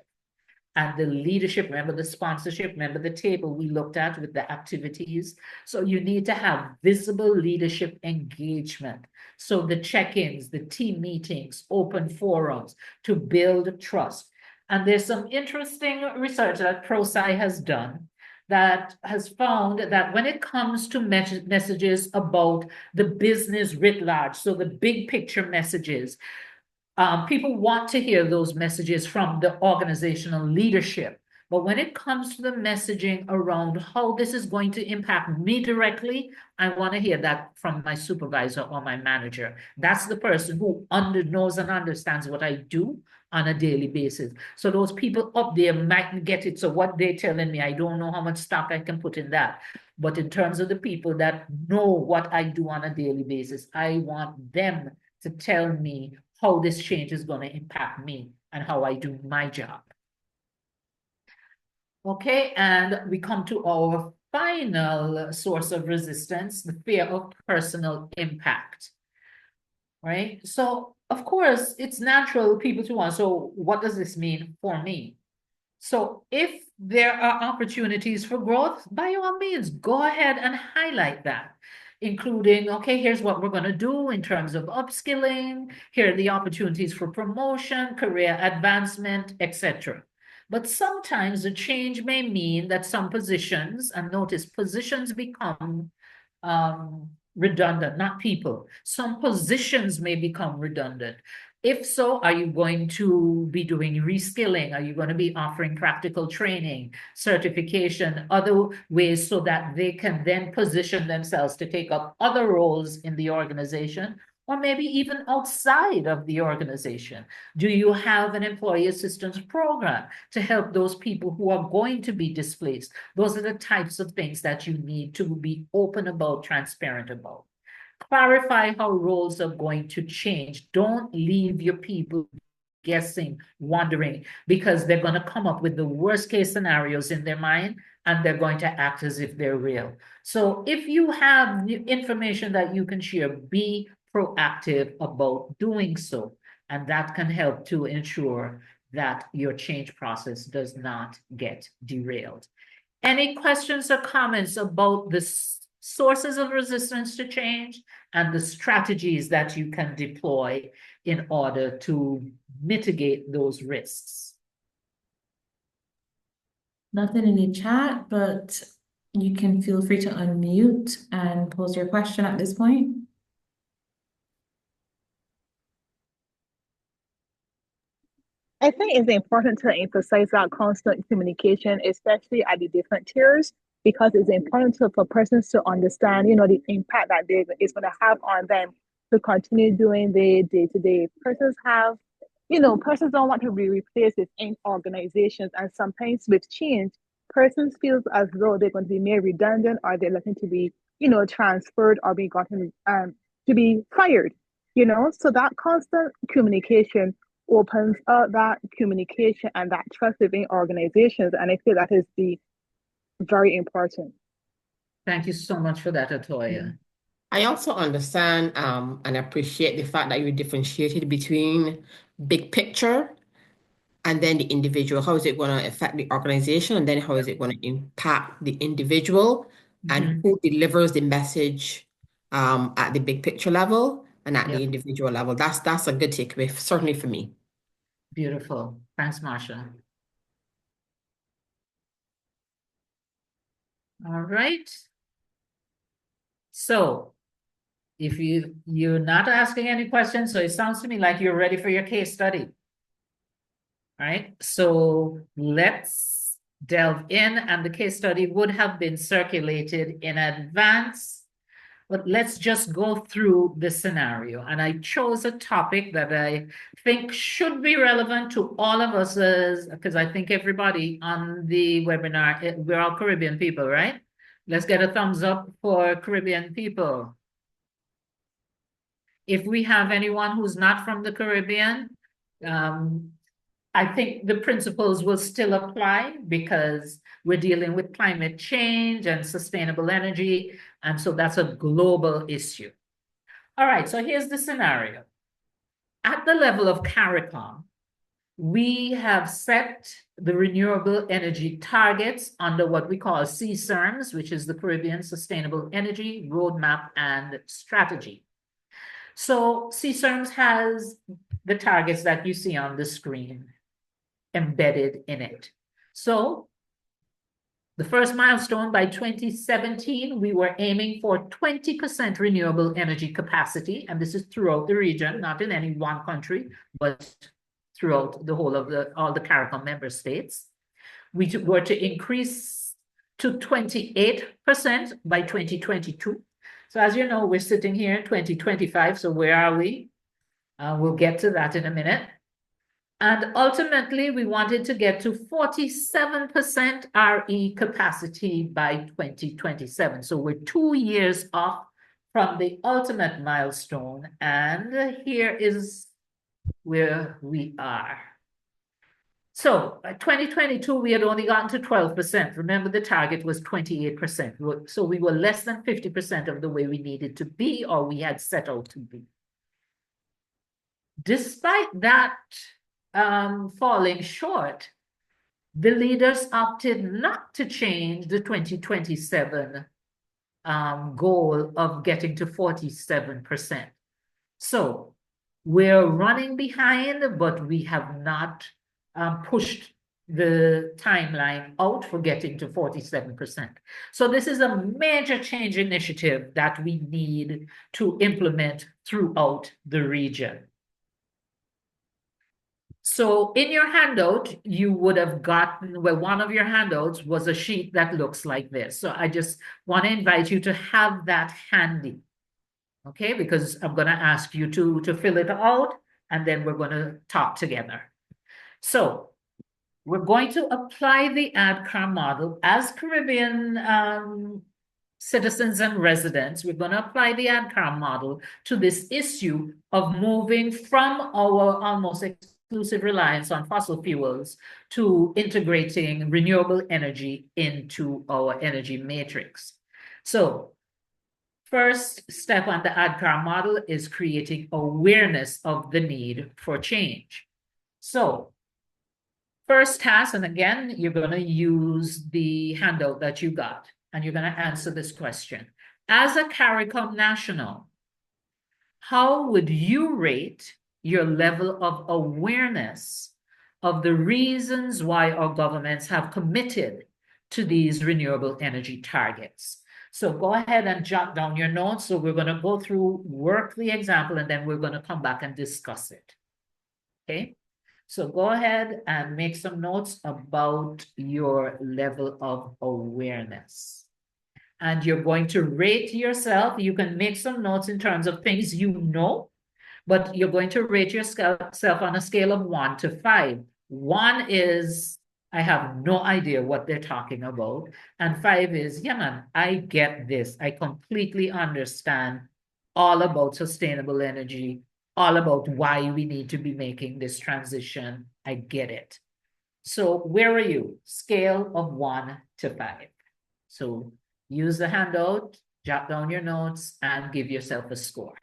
And the leadership, remember the sponsorship, remember the table we looked at with the activities. So you need to have visible leadership engagement. So the check-ins, the team meetings, open forums to build trust. And there's some interesting research that Prosci has done that has found that when it comes to messages about the business writ large, so the big picture messages, people want to hear those messages from the organizational leadership. But when it comes to the messaging around how this is going to impact me directly, I want to hear that from my supervisor or my manager. That's the person who knows and understands what I do on a daily basis. So those people up there mightn't get it. So what they're telling me, I don't know how much stock I can put in that. But in terms of the people that know what I do on a daily basis, I want them to tell me how this change is going to impact me and how I do my job. Okay, and we come to our final source of resistance, the fear of personal impact, right? So, of course, it's natural people to want, so what does this mean for me? So if there are opportunities for growth, by all means, go ahead and highlight that, including, okay, here's what we're going to do in terms of upskilling, here are the opportunities for promotion, career advancement, etc. But sometimes the change may mean that some positions, and notice positions become redundant, not people. Some positions may become redundant. If so, are you going to be doing reskilling? Are you going to be offering practical training, certification, other ways so that they can then position themselves to take up other roles in the organization, or maybe even outside of the organization? Do you have an employee assistance program to help those people who are going to be displaced? Those are the types of things that you need to be open about, transparent about. Clarify how roles are going to change. Don't leave your people guessing, wondering, because they're going to come up with the worst case scenarios in their mind and they're going to act as if they're real. So if you have information that you can share, be proactive about doing so. And that can help to ensure that your change process does not get derailed. Any questions or comments about the sources of resistance to change and the strategies that you can deploy in order to mitigate those risks? Nothing in the chat, but you can feel free to unmute and pose your question at this point. I think it's important to emphasize that constant communication, especially at the different tiers, because it's important for persons to understand, the impact that it's going to have on them to continue doing their day-to-day. Persons don't want to be replaced within organizations, and sometimes with change, persons feel as though they're going to be made redundant or they're looking to be, transferred or be gotten to be fired. So that constant communication opens up that communication and that trust within organizations. And I feel that is very important. Thank you so much for that, Atoya. I also understand and appreciate the fact that you differentiated between big picture and then the individual. How is it going to affect the organization? And then how is it going to impact the individual and who delivers the message at the big picture level and at the individual level? That's a good takeaway, certainly for me. Beautiful. Thanks, Marsha. All right. So if you're not asking any questions, so it sounds to me like you're ready for your case study. All right, so let's delve in, and the case study would have been circulated in advance, but let's just go through the scenario. And I chose a topic that I think should be relevant to all of us, because I think everybody on the webinar, we're all Caribbean people, right? Let's get a thumbs up for Caribbean people. If we have anyone who's not from the Caribbean, I think the principles will still apply because we're dealing with climate change and sustainable energy. And so that's a global issue. All right, so here's the scenario. At the level of CARICOM, we have set the renewable energy targets under what we call CSERMS, which is the Caribbean Sustainable Energy Roadmap and Strategy. So CSERMS has the targets that you see on the screen embedded in it. So the first milestone, by 2017, we were aiming for 20% renewable energy capacity, and this is throughout the region, not in any one country, but throughout the whole of all the CARICOM member states. We were to increase to 28% by 2022. So as you know, we're sitting here in 2025, so where are we? We'll get to that in a minute. And ultimately, we wanted to get to 47% RE capacity by 2027. So we're 2 years off from the ultimate milestone. And here is where we are. So by 2022, we had only gotten to 12%. Remember, the target was 28%. So we were less than 50% of the way we needed to be, or we had set out to be. Despite that, falling short, the leaders opted not to change the 2027 goal of getting to 47%. So we're running behind, but we have not pushed the timeline out for getting to 47%. So this is a major change initiative that we need to implement throughout the region. So in your handout, you would have gotten, well, one of your handouts was a sheet that looks like this. So I just want to invite you to have that handy, okay? Because I'm going to ask you to fill it out, and then we're going to talk together. So we're going to apply the ADKAR model as Caribbean citizens and residents. We're going to apply the ADKAR model to this issue of moving from our almost exclusive reliance on fossil fuels to integrating renewable energy into our energy matrix. So first step on the ADKAR model is creating awareness of the need for change. So first task, and again, you're going to use the handout that you got, and you're going to answer this question. As a CARICOM national, how would you rate your level of awareness of the reasons why our governments have committed to these renewable energy targets? So go ahead and jot down your notes. So we're going to go through, work the example, and then we're going to come back and discuss it. Okay? So go ahead and make some notes about your level of awareness. And you're going to rate yourself. You can make some notes in terms of things you know, but you're going to rate yourself on a scale of 1 to 5. 1 is, I have no idea what they're talking about. And 5 is, yeah, man, I get this. I completely understand all about sustainable energy, all about why we need to be making this transition. I get it. So where are you? Scale of 1 to 5. So use the handout, jot down your notes, and give yourself a score.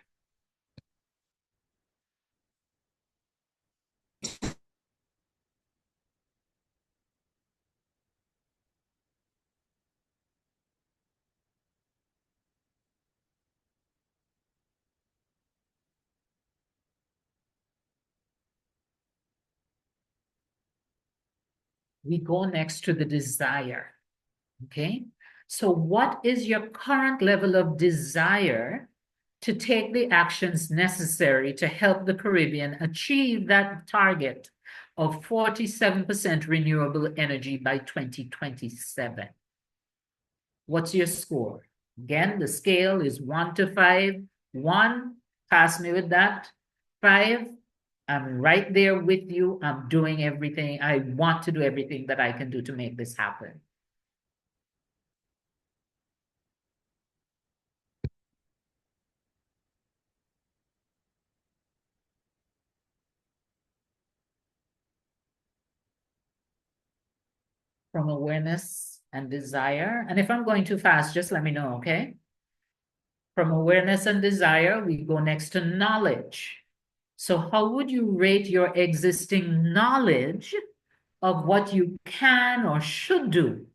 We go next to the desire, okay? So what is your current level of desire to take the actions necessary to help the Caribbean achieve that target of 47% renewable energy by 2027? What's your score? Again, the scale is 1 to 5. 1, pass me with that. 5, I'm right there with you. I'm doing everything. I want to do everything that I can do to make this happen. From awareness and desire. And if I'm going too fast, just let me know, okay? From awareness and desire, we go next to knowledge. So how would you rate your existing knowledge of what you can or should do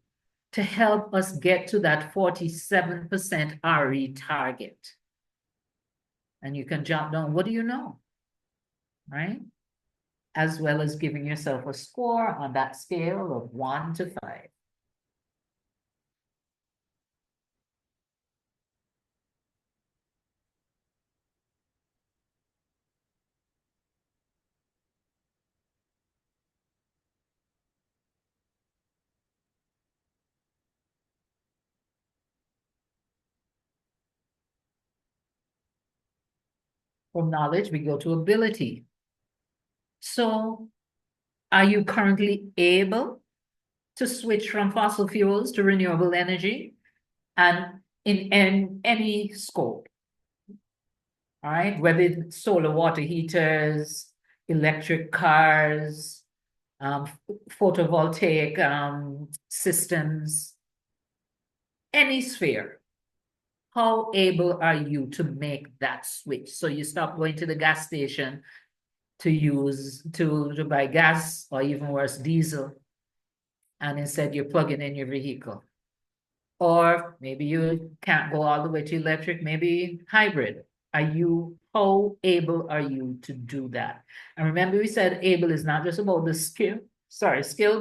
to help us get to that 47% RE target? And you can jot down, what do you know, right? As well as giving yourself a score on that scale of 1 to 5. From knowledge, we go to ability. So are you currently able to switch from fossil fuels to renewable energy and in any scope? All right, whether it's solar water heaters, electric cars, photovoltaic systems, any sphere. How able are you to make that switch? So you stop going to the gas station to buy gas, or even worse, diesel, and instead you're plugging in your vehicle. Or maybe you can't go all the way to electric, maybe hybrid. How able are you to do that? And remember, we said able is not just about the skill,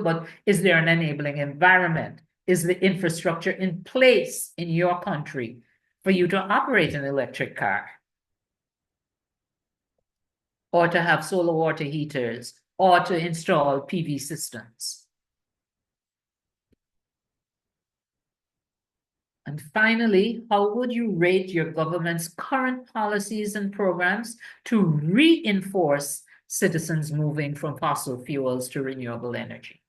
but is there an enabling environment? Is the infrastructure in place in your country for you to operate an electric car? Or to have solar water heaters, or to install PV systems? And finally, how would you rate your government's current policies and programs to reinforce citizens moving from fossil fuels to renewable energy?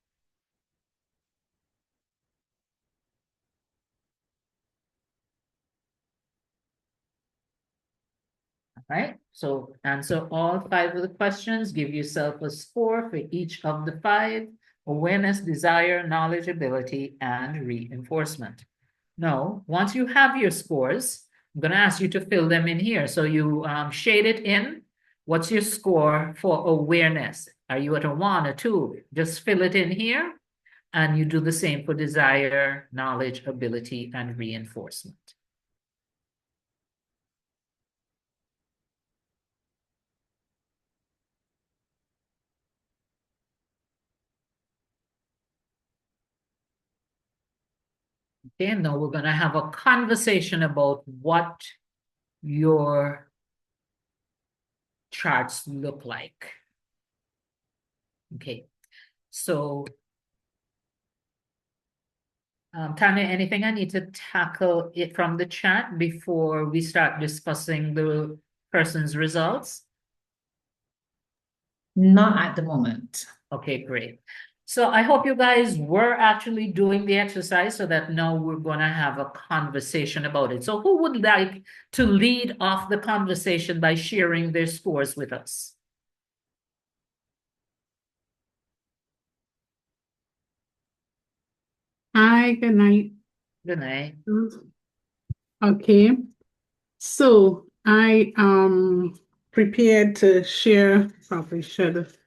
All right, so answer all 5 of the questions, give yourself a score for each of the 5: awareness, desire, knowledge, ability, and reinforcement. Now, once you have your scores, I'm going to ask you to fill them in here. So you shade it in. What's your score for awareness? Are you at a 1, a 2? Just fill it in here. And you do the same for desire, knowledge, ability, and reinforcement. Okay, now we're going to have a conversation about what your charts look like. Okay, so Tanya, anything I need to tackle it from the chat before we start discussing the person's results? Not at the moment. Okay, great. So I hope you guys were actually doing the exercise so that now we're going to have a conversation about it. So who would like to lead off the conversation by sharing their scores with us? Hi, good night. Good night. Okay, so I prepared to share. Probably should have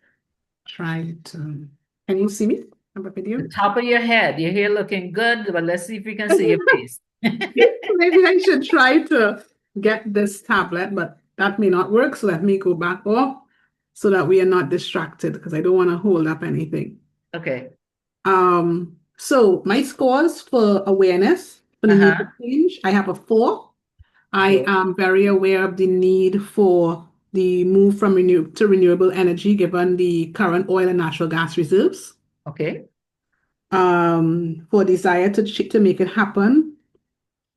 tried to. Can you see me on the video? The top of your head, you're here looking good, but let's see if we can see your face. Maybe I should try to get this tablet, but that may not work. So let me go back off so that we are not distracted because I don't want to hold up anything. Okay. So my scores for awareness for the need for change, I have a 4. I am very aware of the need for the move from renewable energy given the current oil and natural gas reserves. Okay. For desire to make it happen,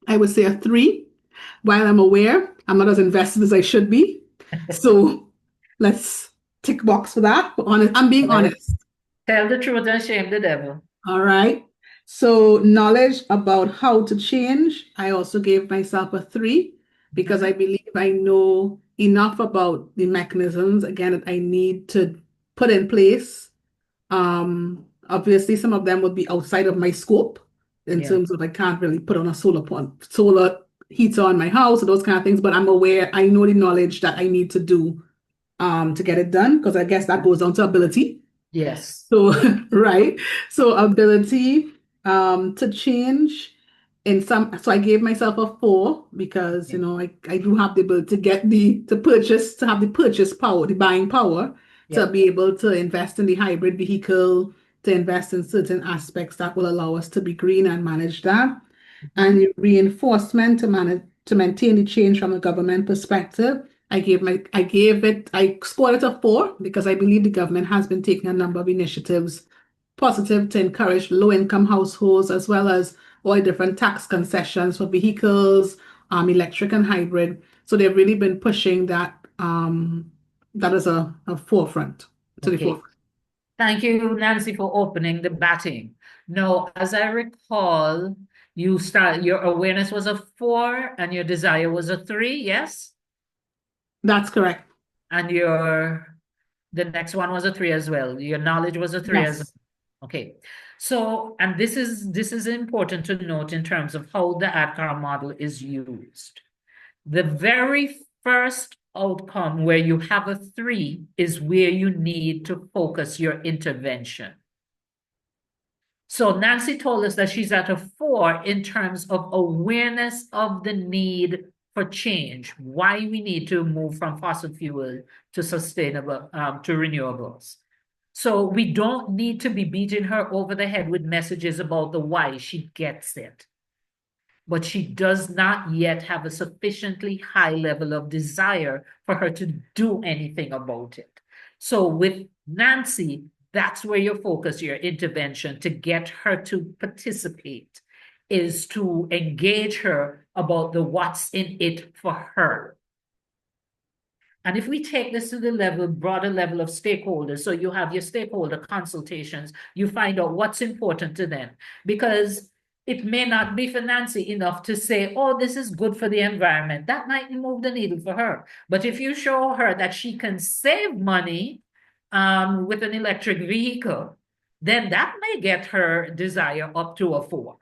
I would say a 3. While I'm aware, I'm not as invested as I should be. So let's tick box for that. I'm being honest. Tell the truth and shame the devil. All right. So knowledge about how to change, I also gave myself a 3 because I believe I know enough about the mechanisms, again, that I need to put in place. Obviously, some of them would be outside of my scope in terms of I can't really put on a solar heater on my house or those kind of things, but I'm aware, I know the knowledge that I need to do to get it done, because I guess that goes down to ability. Yes. So, right. So ability to change in some, so I gave myself a 4 because, I do have the ability to have the purchase power, the buying power to be able to invest in the hybrid vehicle, to invest in certain aspects that will allow us to be green and manage that. And the reinforcement to maintain the change from a government perspective. I scored it a 4 because I believe the government has been taking a number of initiatives positive to encourage low-income households, as well as all different tax concessions for vehicles, electric and hybrid. So they've really been pushing that. That is a forefront to the forefront. Thank you, Nancy, for opening the batting. Now, as I recall, your awareness was a 4 and your desire was a 3, yes? That's correct. And the next one was a 3 as well. Your knowledge was a 3 as well. Okay. So, and this is important to note in terms of how the ADKAR model is used. The very first outcome where you have a 3 is where you need to focus your intervention. So Nancy told us that she's at a 4 in terms of awareness of the need for change, why we need to move from fossil fuel to sustainable, to renewables. So we don't need to be beating her over the head with messages about the why. She gets it. But she does not yet have a sufficiently high level of desire for her to do anything about it. So with Nancy, that's where you focus your intervention to get her to participate, is to engage her about the what's in it for her. And if we take this to the broader level of stakeholders, so you have your stakeholder consultations, you find out what's important to them, because it may not be for Nancy enough to say, oh, this is good for the environment. That might move the needle for her. But if you show her that she can save money with an electric vehicle, then that may get her desire up to a 4.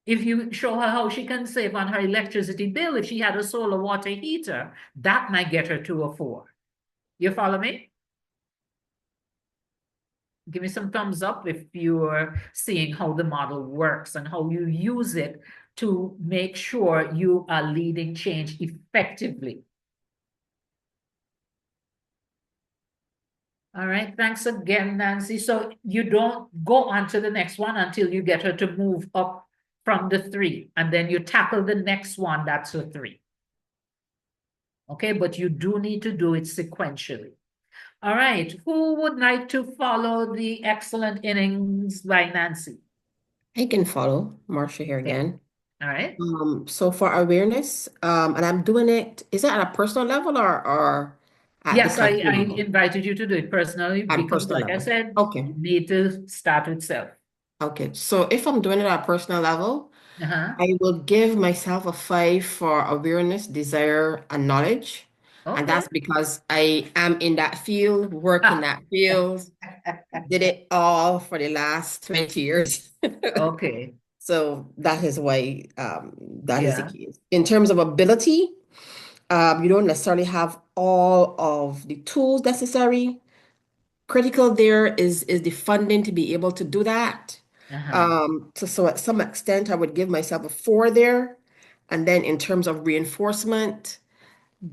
If you show her how she can save on her electricity bill, if she had a solar water heater, that might get her to a 4. You follow me? Give me some thumbs up if you're seeing how the model works and how you use it to make sure you are leading change effectively. All right, thanks again, Nancy. So you don't go on to the next one until you get her to move up from the 3, and then you tackle the next one, that's a 3. Okay, but you do need to do it sequentially. All right. Who would like to follow the excellent innings by Nancy? I can follow Marcia here Okay. again. All right. So for awareness, and I'm doing it, is it at a personal level or at the Yes, I country level? invited you to do it personally At because, personal like I level. said, Okay. you need to start with self. Okay. So if I'm doing it at a personal level, Uh-huh. I will give myself a 5 for awareness, desire, and knowledge. And Okay. that's because I am in that field, work in that field, did it all for the last 20 years. Okay. So that is why that is the Yeah. case. In terms of ability, you don't necessarily have all of the tools necessary. Critical there is the funding to be able to do that. Uh-huh. So at some extent, I would give myself a 4 there. And then in terms of reinforcement,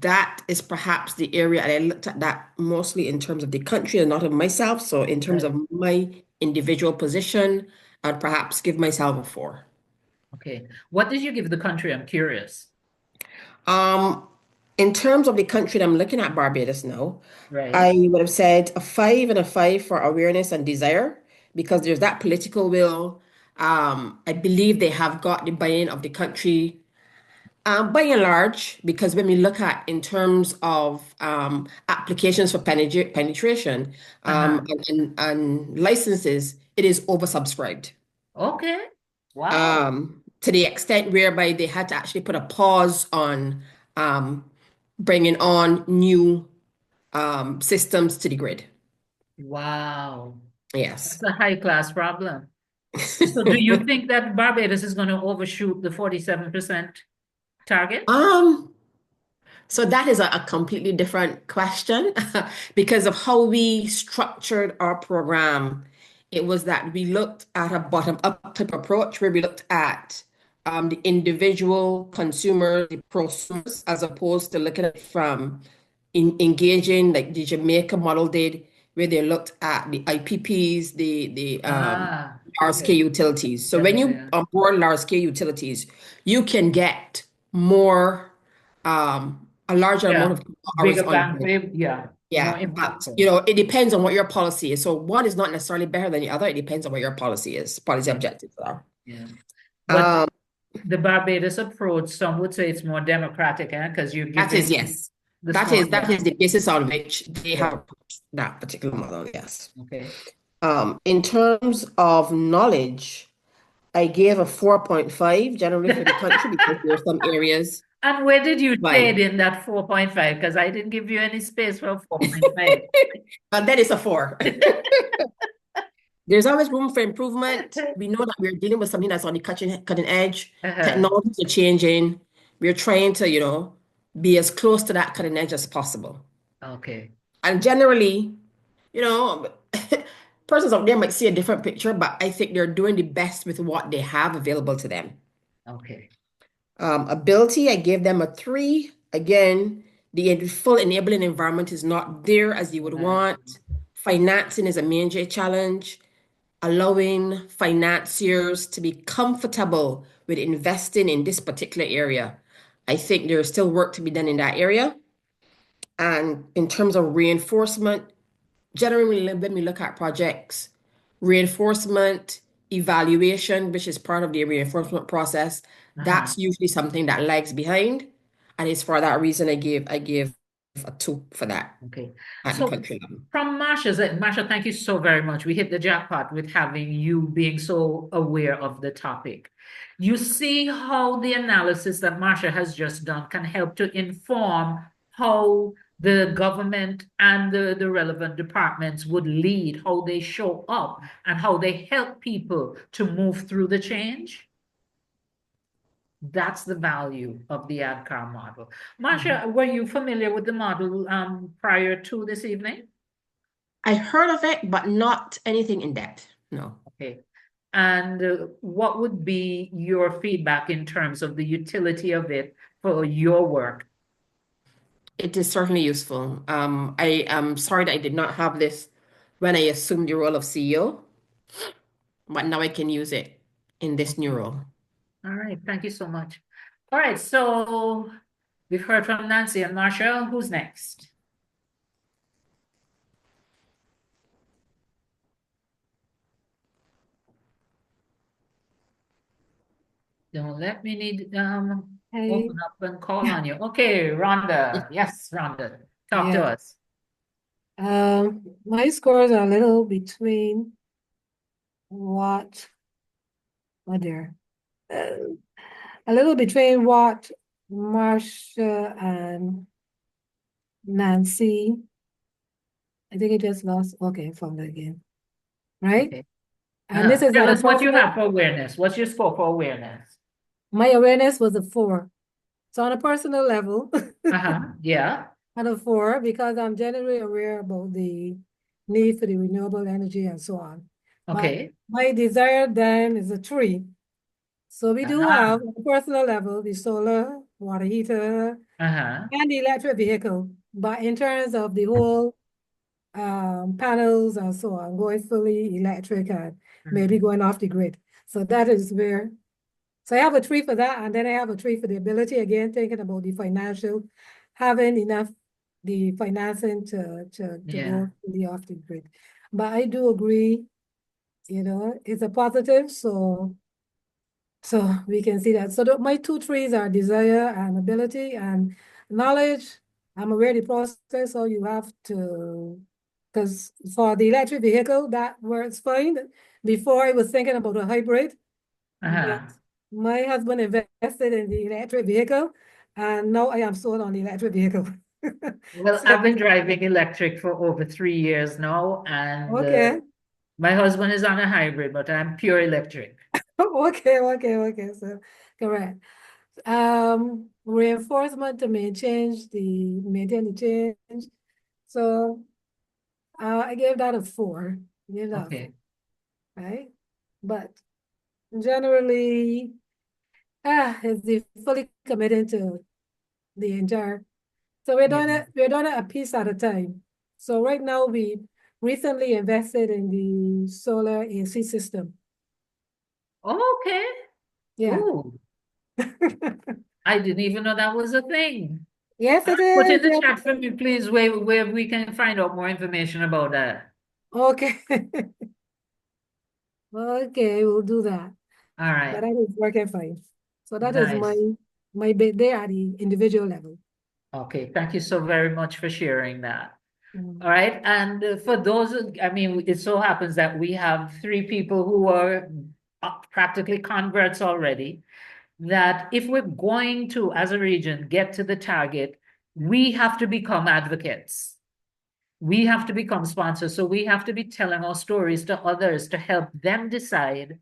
that is perhaps the area, and I looked at that mostly in terms of the country and not of myself. So in terms Right. of my individual position, I'd perhaps give myself a 4. Okay. What did you give the country? I'm curious. Um, in terms of the country that I'm looking at, Barbados now, Right. I would have said a 5 and a 5 for awareness and desire because there's that political will. I believe they have got the buy-in of the country, by and large, because when we look at in terms of applications for penetration Uh-huh. and licenses, it is oversubscribed. Okay. Wow. To the extent whereby they had to actually put a pause on um, bringing on new systems to the grid. Wow. Yes. That's a high class problem. So do you think that Barbados is going to overshoot the 47% target? Um, so that is a completely different question because of how we structured our program. It was that we looked at a bottom-up type approach where we looked at the individual consumer, the prosumers, as opposed to looking at it from engaging like the Jamaica model did, where they looked at the IPPs, the Ah, large scale okay. utilities. So Yeah, when yeah, you yeah. onboard large scale utilities, you can get more a larger amount Yeah. of hours Bigger on bang, grid. yeah, more Yeah, but impactful. it depends on what your policy is. So one is not necessarily better than the other. It depends on what your policy is, policy Yeah, objectives are. yeah. But Um, the Barbados approach, some would say it's more democratic, because you're that is giving yes. the That small, is that yeah, is the basis on which they yeah, have approached that particular model, yes. okay. In terms of knowledge, I gave a 4.5 generally for the country because there are some areas. And where did you Right. trade in that 4.5? Because I didn't give you any space for 4.5. And then it's a 4. There's always room for improvement. We know that we're dealing with something that's on the cutting edge. Uh-huh. Technologies are changing. We're trying to, be as close to that cutting edge as possible. Okay, And generally, you know, persons out there might see a different picture, but I think they're doing the best with what they have available to them. okay. Ability, I gave them a 3. Again, the full enabling environment is not there as you would Uh, want. Financing is a major challenge. Allowing financiers to be comfortable with investing in this particular area. I think there is still work to be done in that area. And in terms of reinforcement, generally, when we look at projects, reinforcement, evaluation, which is part of the reinforcement process, uh-huh. that's usually something that lags behind. And it's for that reason I gave a 2 for that Okay. at the So country level. from Marsha, thank you so very much. We hit the jackpot with having you being so aware of the topic. You see how the analysis that Marsha has just done can help to inform how the government and the relevant departments would lead, how they show up, and how they help people to move through the change. That's the value of the ADKAR model. Marsha, were you familiar with the model prior to this evening? I heard of it, but not anything in depth. No. Okay. And what would be your feedback in terms of the utility of it for your work? It is certainly useful. I am sorry that I did not have this when I assumed the role of CEO, but now I can use it in this new Okay. role. All right. Thank you so much. All right. So we've heard from Nancy and Marsha. Who's next? Don't let me need Hey, open up and call on you. Okay, Rhonda. Yes, Rhonda. Talk to yeah. us. My scores are a little between what, oh dear, a little between what Marcia and Nancy. I think I just lost. Okay, found it again. Right? Okay. And this is Tell at a us what you personal, have for awareness. What's your score for awareness? my awareness was a 4. So on a personal level, Yeah. at a 4, because I'm generally aware about the need for the renewable energy and so on. But Okay. my desire then is a 3. So we do have, on a personal level, the solar, water heater, and the electric vehicle. But in terms of the whole panels and so on, going fully electric and maybe going off the grid. So that is where, so I have a 3 for that, and then I have a 3 for the ability, again, thinking about the financial, having enough, the financing to go fully off the grid. But I do agree, it's a positive, so we can see that. So my 2 3s are desire and ability and knowledge. I'm aware of the process, so you have to, because for the electric vehicle, that works fine. Before I was thinking about a hybrid, but my husband invested in the electric vehicle, and now I am sold on the electric vehicle. Well, I've been driving electric for over 3 years now, and Okay. my husband is on a hybrid, but I'm pure electric. Okay. So correct. Reinforcement to maintain the change. So I gave that a 4. Okay. Right? But generally, it's the fully committed to the entire. So we're doing it a piece at a time. So right now we recently invested in the solar AC system. Okay. Yeah. Ooh. I didn't even know that was a thing. Yes, it Put in is. the chat for me, please, where we can find out more information about that. Okay. Okay, we'll do that. All right. But that is working fine. So that is Nice. my bit there at the individual level. Okay, thank you so very much for sharing that. All right, and for those, I mean, it so happens that we have 3 people who are practically converts already, that if we're going to, as a region, get to the target, we have to become advocates. We have to become sponsors. So we have to be telling our stories to others to help them decide,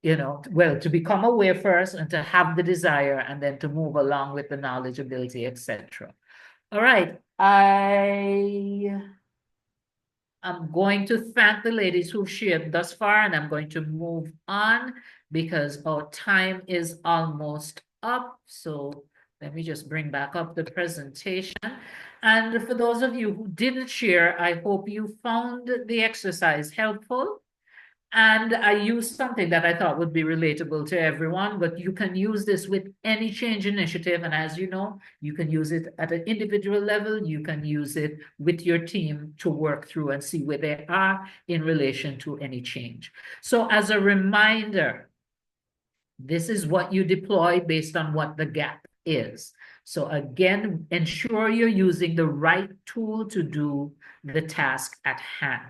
well, to become aware first and to have the desire and then to move along with the knowledge, ability, etc. All right. I'm going to thank the ladies who shared thus far, and I'm going to move on because our time is almost up. So let me just bring back up the presentation. And for those of you who didn't share, I hope you found the exercise helpful. And I used something that I thought would be relatable to everyone, but you can use this with any change initiative. And as you know, you can use it at an individual level. You can use it with your team to work through and see where they are in relation to any change. So as a reminder, this is what you deploy based on what the gap is. So again, ensure you're using the right tool to do the task at hand.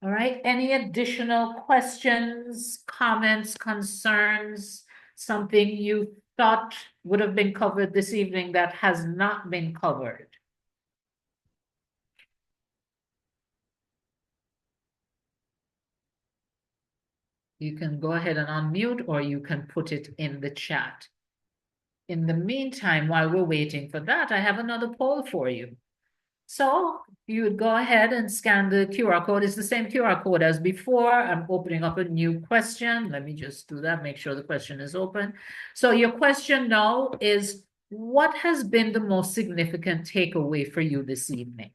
All right, any additional questions, comments, concerns, something you thought would have been covered this evening that has not been covered? You can go ahead and unmute, or you can put it in the chat. In the meantime, while we're waiting for that, I have another poll for you. So you would go ahead and scan the QR code. It's the same QR code as before. I'm opening up a new question. Let me just do that, make sure the question is open. So your question now is, what has been the most significant takeaway for you this evening?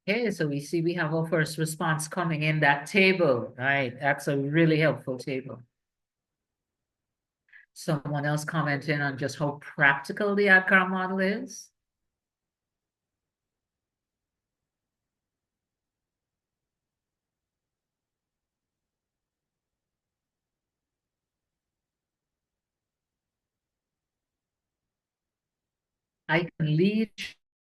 Okay, so we see we have our first response coming in that table. Right, that's a really helpful table. Someone else commenting on just how practical the ADKAR model is. I can lead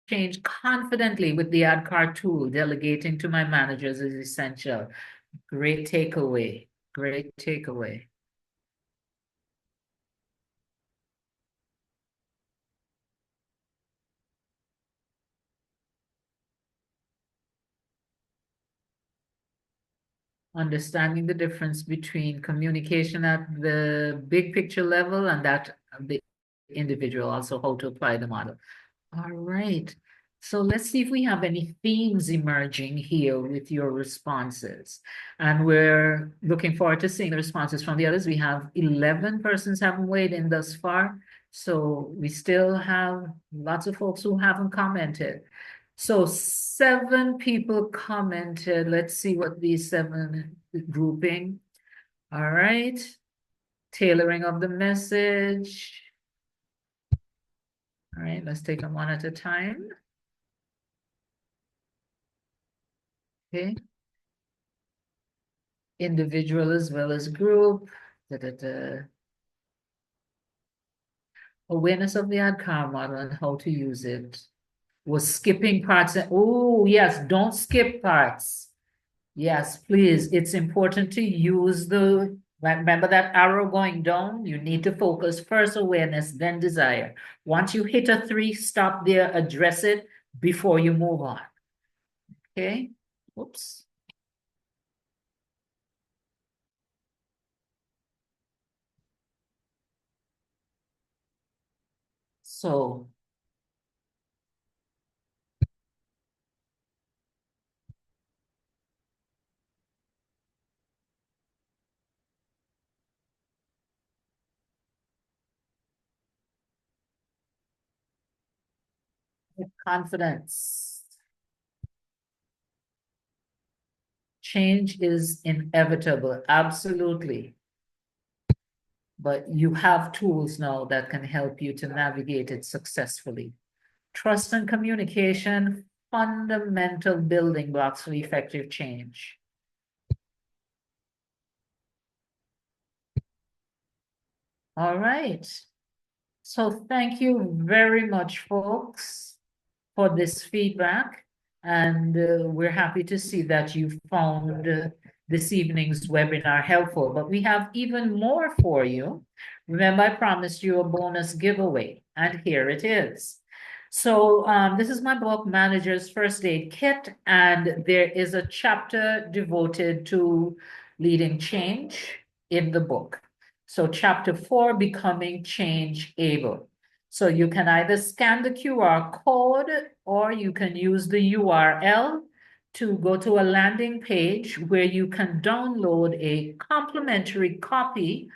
change confidently with the ADKAR tool. Delegating to my managers is essential. Great takeaway. Great takeaway. Understanding the difference between communication at the big picture level and that of the individual, also how to apply the model. All right. So let's see if we have any themes emerging here with your responses. And we're looking forward to seeing the responses from the others. We have 11 persons haven't weighed in thus far. So we still have lots of folks who haven't commented. So 7 people commented. Let's see what these 7 grouping. All right. Tailoring of the message. All right, let's take them one at a time. Okay. Individual as well as group. Awareness of the ADKAR model and how to use it. Was skipping parts. Oh, yes, don't skip parts. Yes, please. It's important to use the, remember that arrow going down? You need to focus first awareness, then desire. Once you hit a 3, stop there, address it before you move on. Okay. Oops. So confidence. Change is inevitable, absolutely. But you have tools now that can help you to navigate it successfully. Trust and communication, fundamental building blocks for effective change. All right. So thank you very much, folks, for this feedback. And we're happy to see that you found this evening's webinar helpful. But we have even more for you. Remember, I promised you a bonus giveaway, and here it is. So this is my book, Manager's First Aid Kit, and there is a chapter devoted to leading change in the book. So chapter 4, Becoming Change Able. So you can either scan the QR code or you can use the URL to go to a landing page where you can download a complimentary copy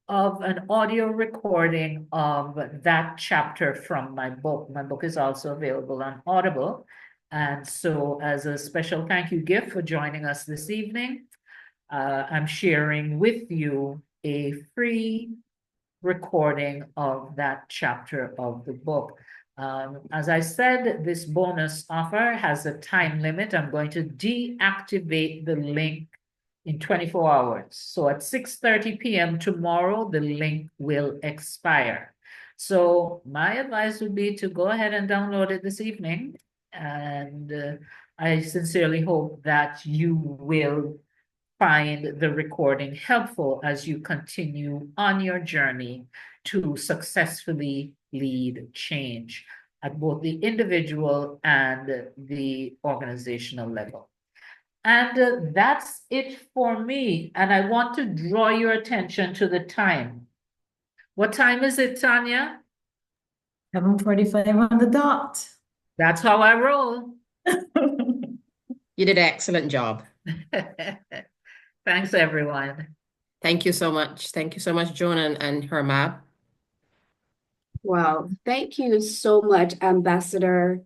of an audio recording of that chapter from my book. My book is also available on Audible. And so as a special thank you gift for joining us this evening, I'm sharing with you a free recording of that chapter of the book. As I said, this bonus offer has a time limit. I'm going to deactivate the link in 24 hours. So at 6:30 p.m. tomorrow, the link will expire. So my advice would be to go ahead and download it this evening. And I sincerely hope that you will find the recording helpful as you continue on your journey to successfully lead change at both the individual and the organizational level. And that's it for me. And I want to draw your attention to the time. What time is it, Tanya? 7:45 on the dot. That's how I roll. You did an excellent job. Thanks, everyone. Thank you so much. Thank you so much, Joan and Hermab. Wow, thank you so much, Ambassador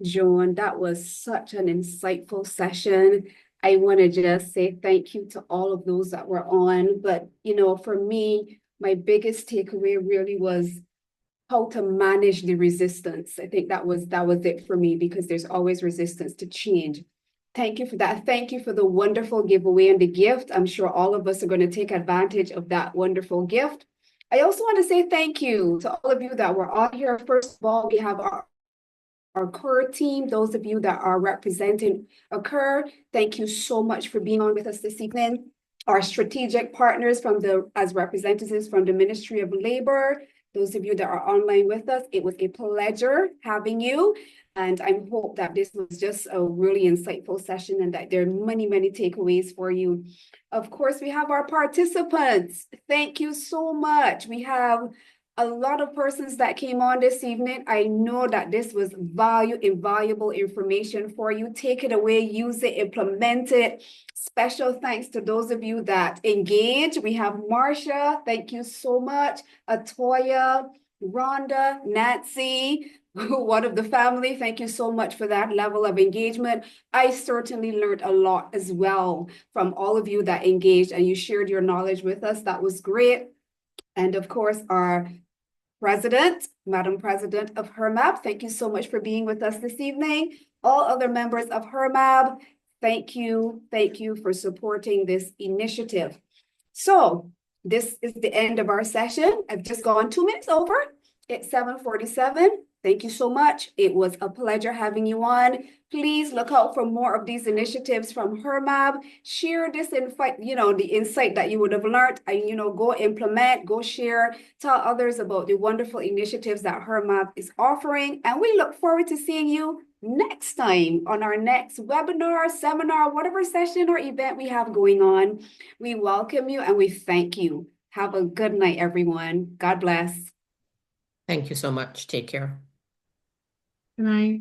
Joan. That was such an insightful session. I want to just say thank you to all of those that were on. But, for me, my biggest takeaway really was how to manage the resistance. I think that was it for me, because there's always resistance to change. Thank you for that. Thank you for the wonderful giveaway and the gift. I'm sure all of us are going to take advantage of that wonderful gift. I also want to say thank you to all of you that were on here. First of all, we have our ADKAR team, those of you that are representing ADKAR, thank you so much for being on with us this evening. Our strategic partners as representatives from the Ministry of Labor, those of you that are online with us, it was a pleasure having you. And I hope that this was just a really insightful session and that there are many, many takeaways for you. Of course, we have our participants. Thank you so much. We have a lot of persons that came on this evening. I know that this was invaluable information for you. Take it away, use it, implement it. Special thanks to those of you that engage. We have Marcia, thank you so much. Atoya, Rhonda, Nancy, one of the family, thank you so much for that level of engagement. I certainly learned a lot as well from all of you that engaged and you shared your knowledge with us. That was great. And of course, our President, Madam President of HRMAB, thank you so much for being with us this evening. All other members of HRMAB, thank you for supporting this initiative. So this is the end of our session. I've just gone 2 minutes over. It's 7:47. Thank you so much. It was a pleasure having you on. Please look out for more of these initiatives from HRMAB. Share this the insight that you would have learned, and go implement, go share, tell others about the wonderful initiatives that HRMAB is offering. And we look forward to seeing you next time on our next webinar, seminar, whatever session or event we have going on. We welcome you and we thank you. Have a good night, everyone. God bless. Thank you so much. Take care. Good night.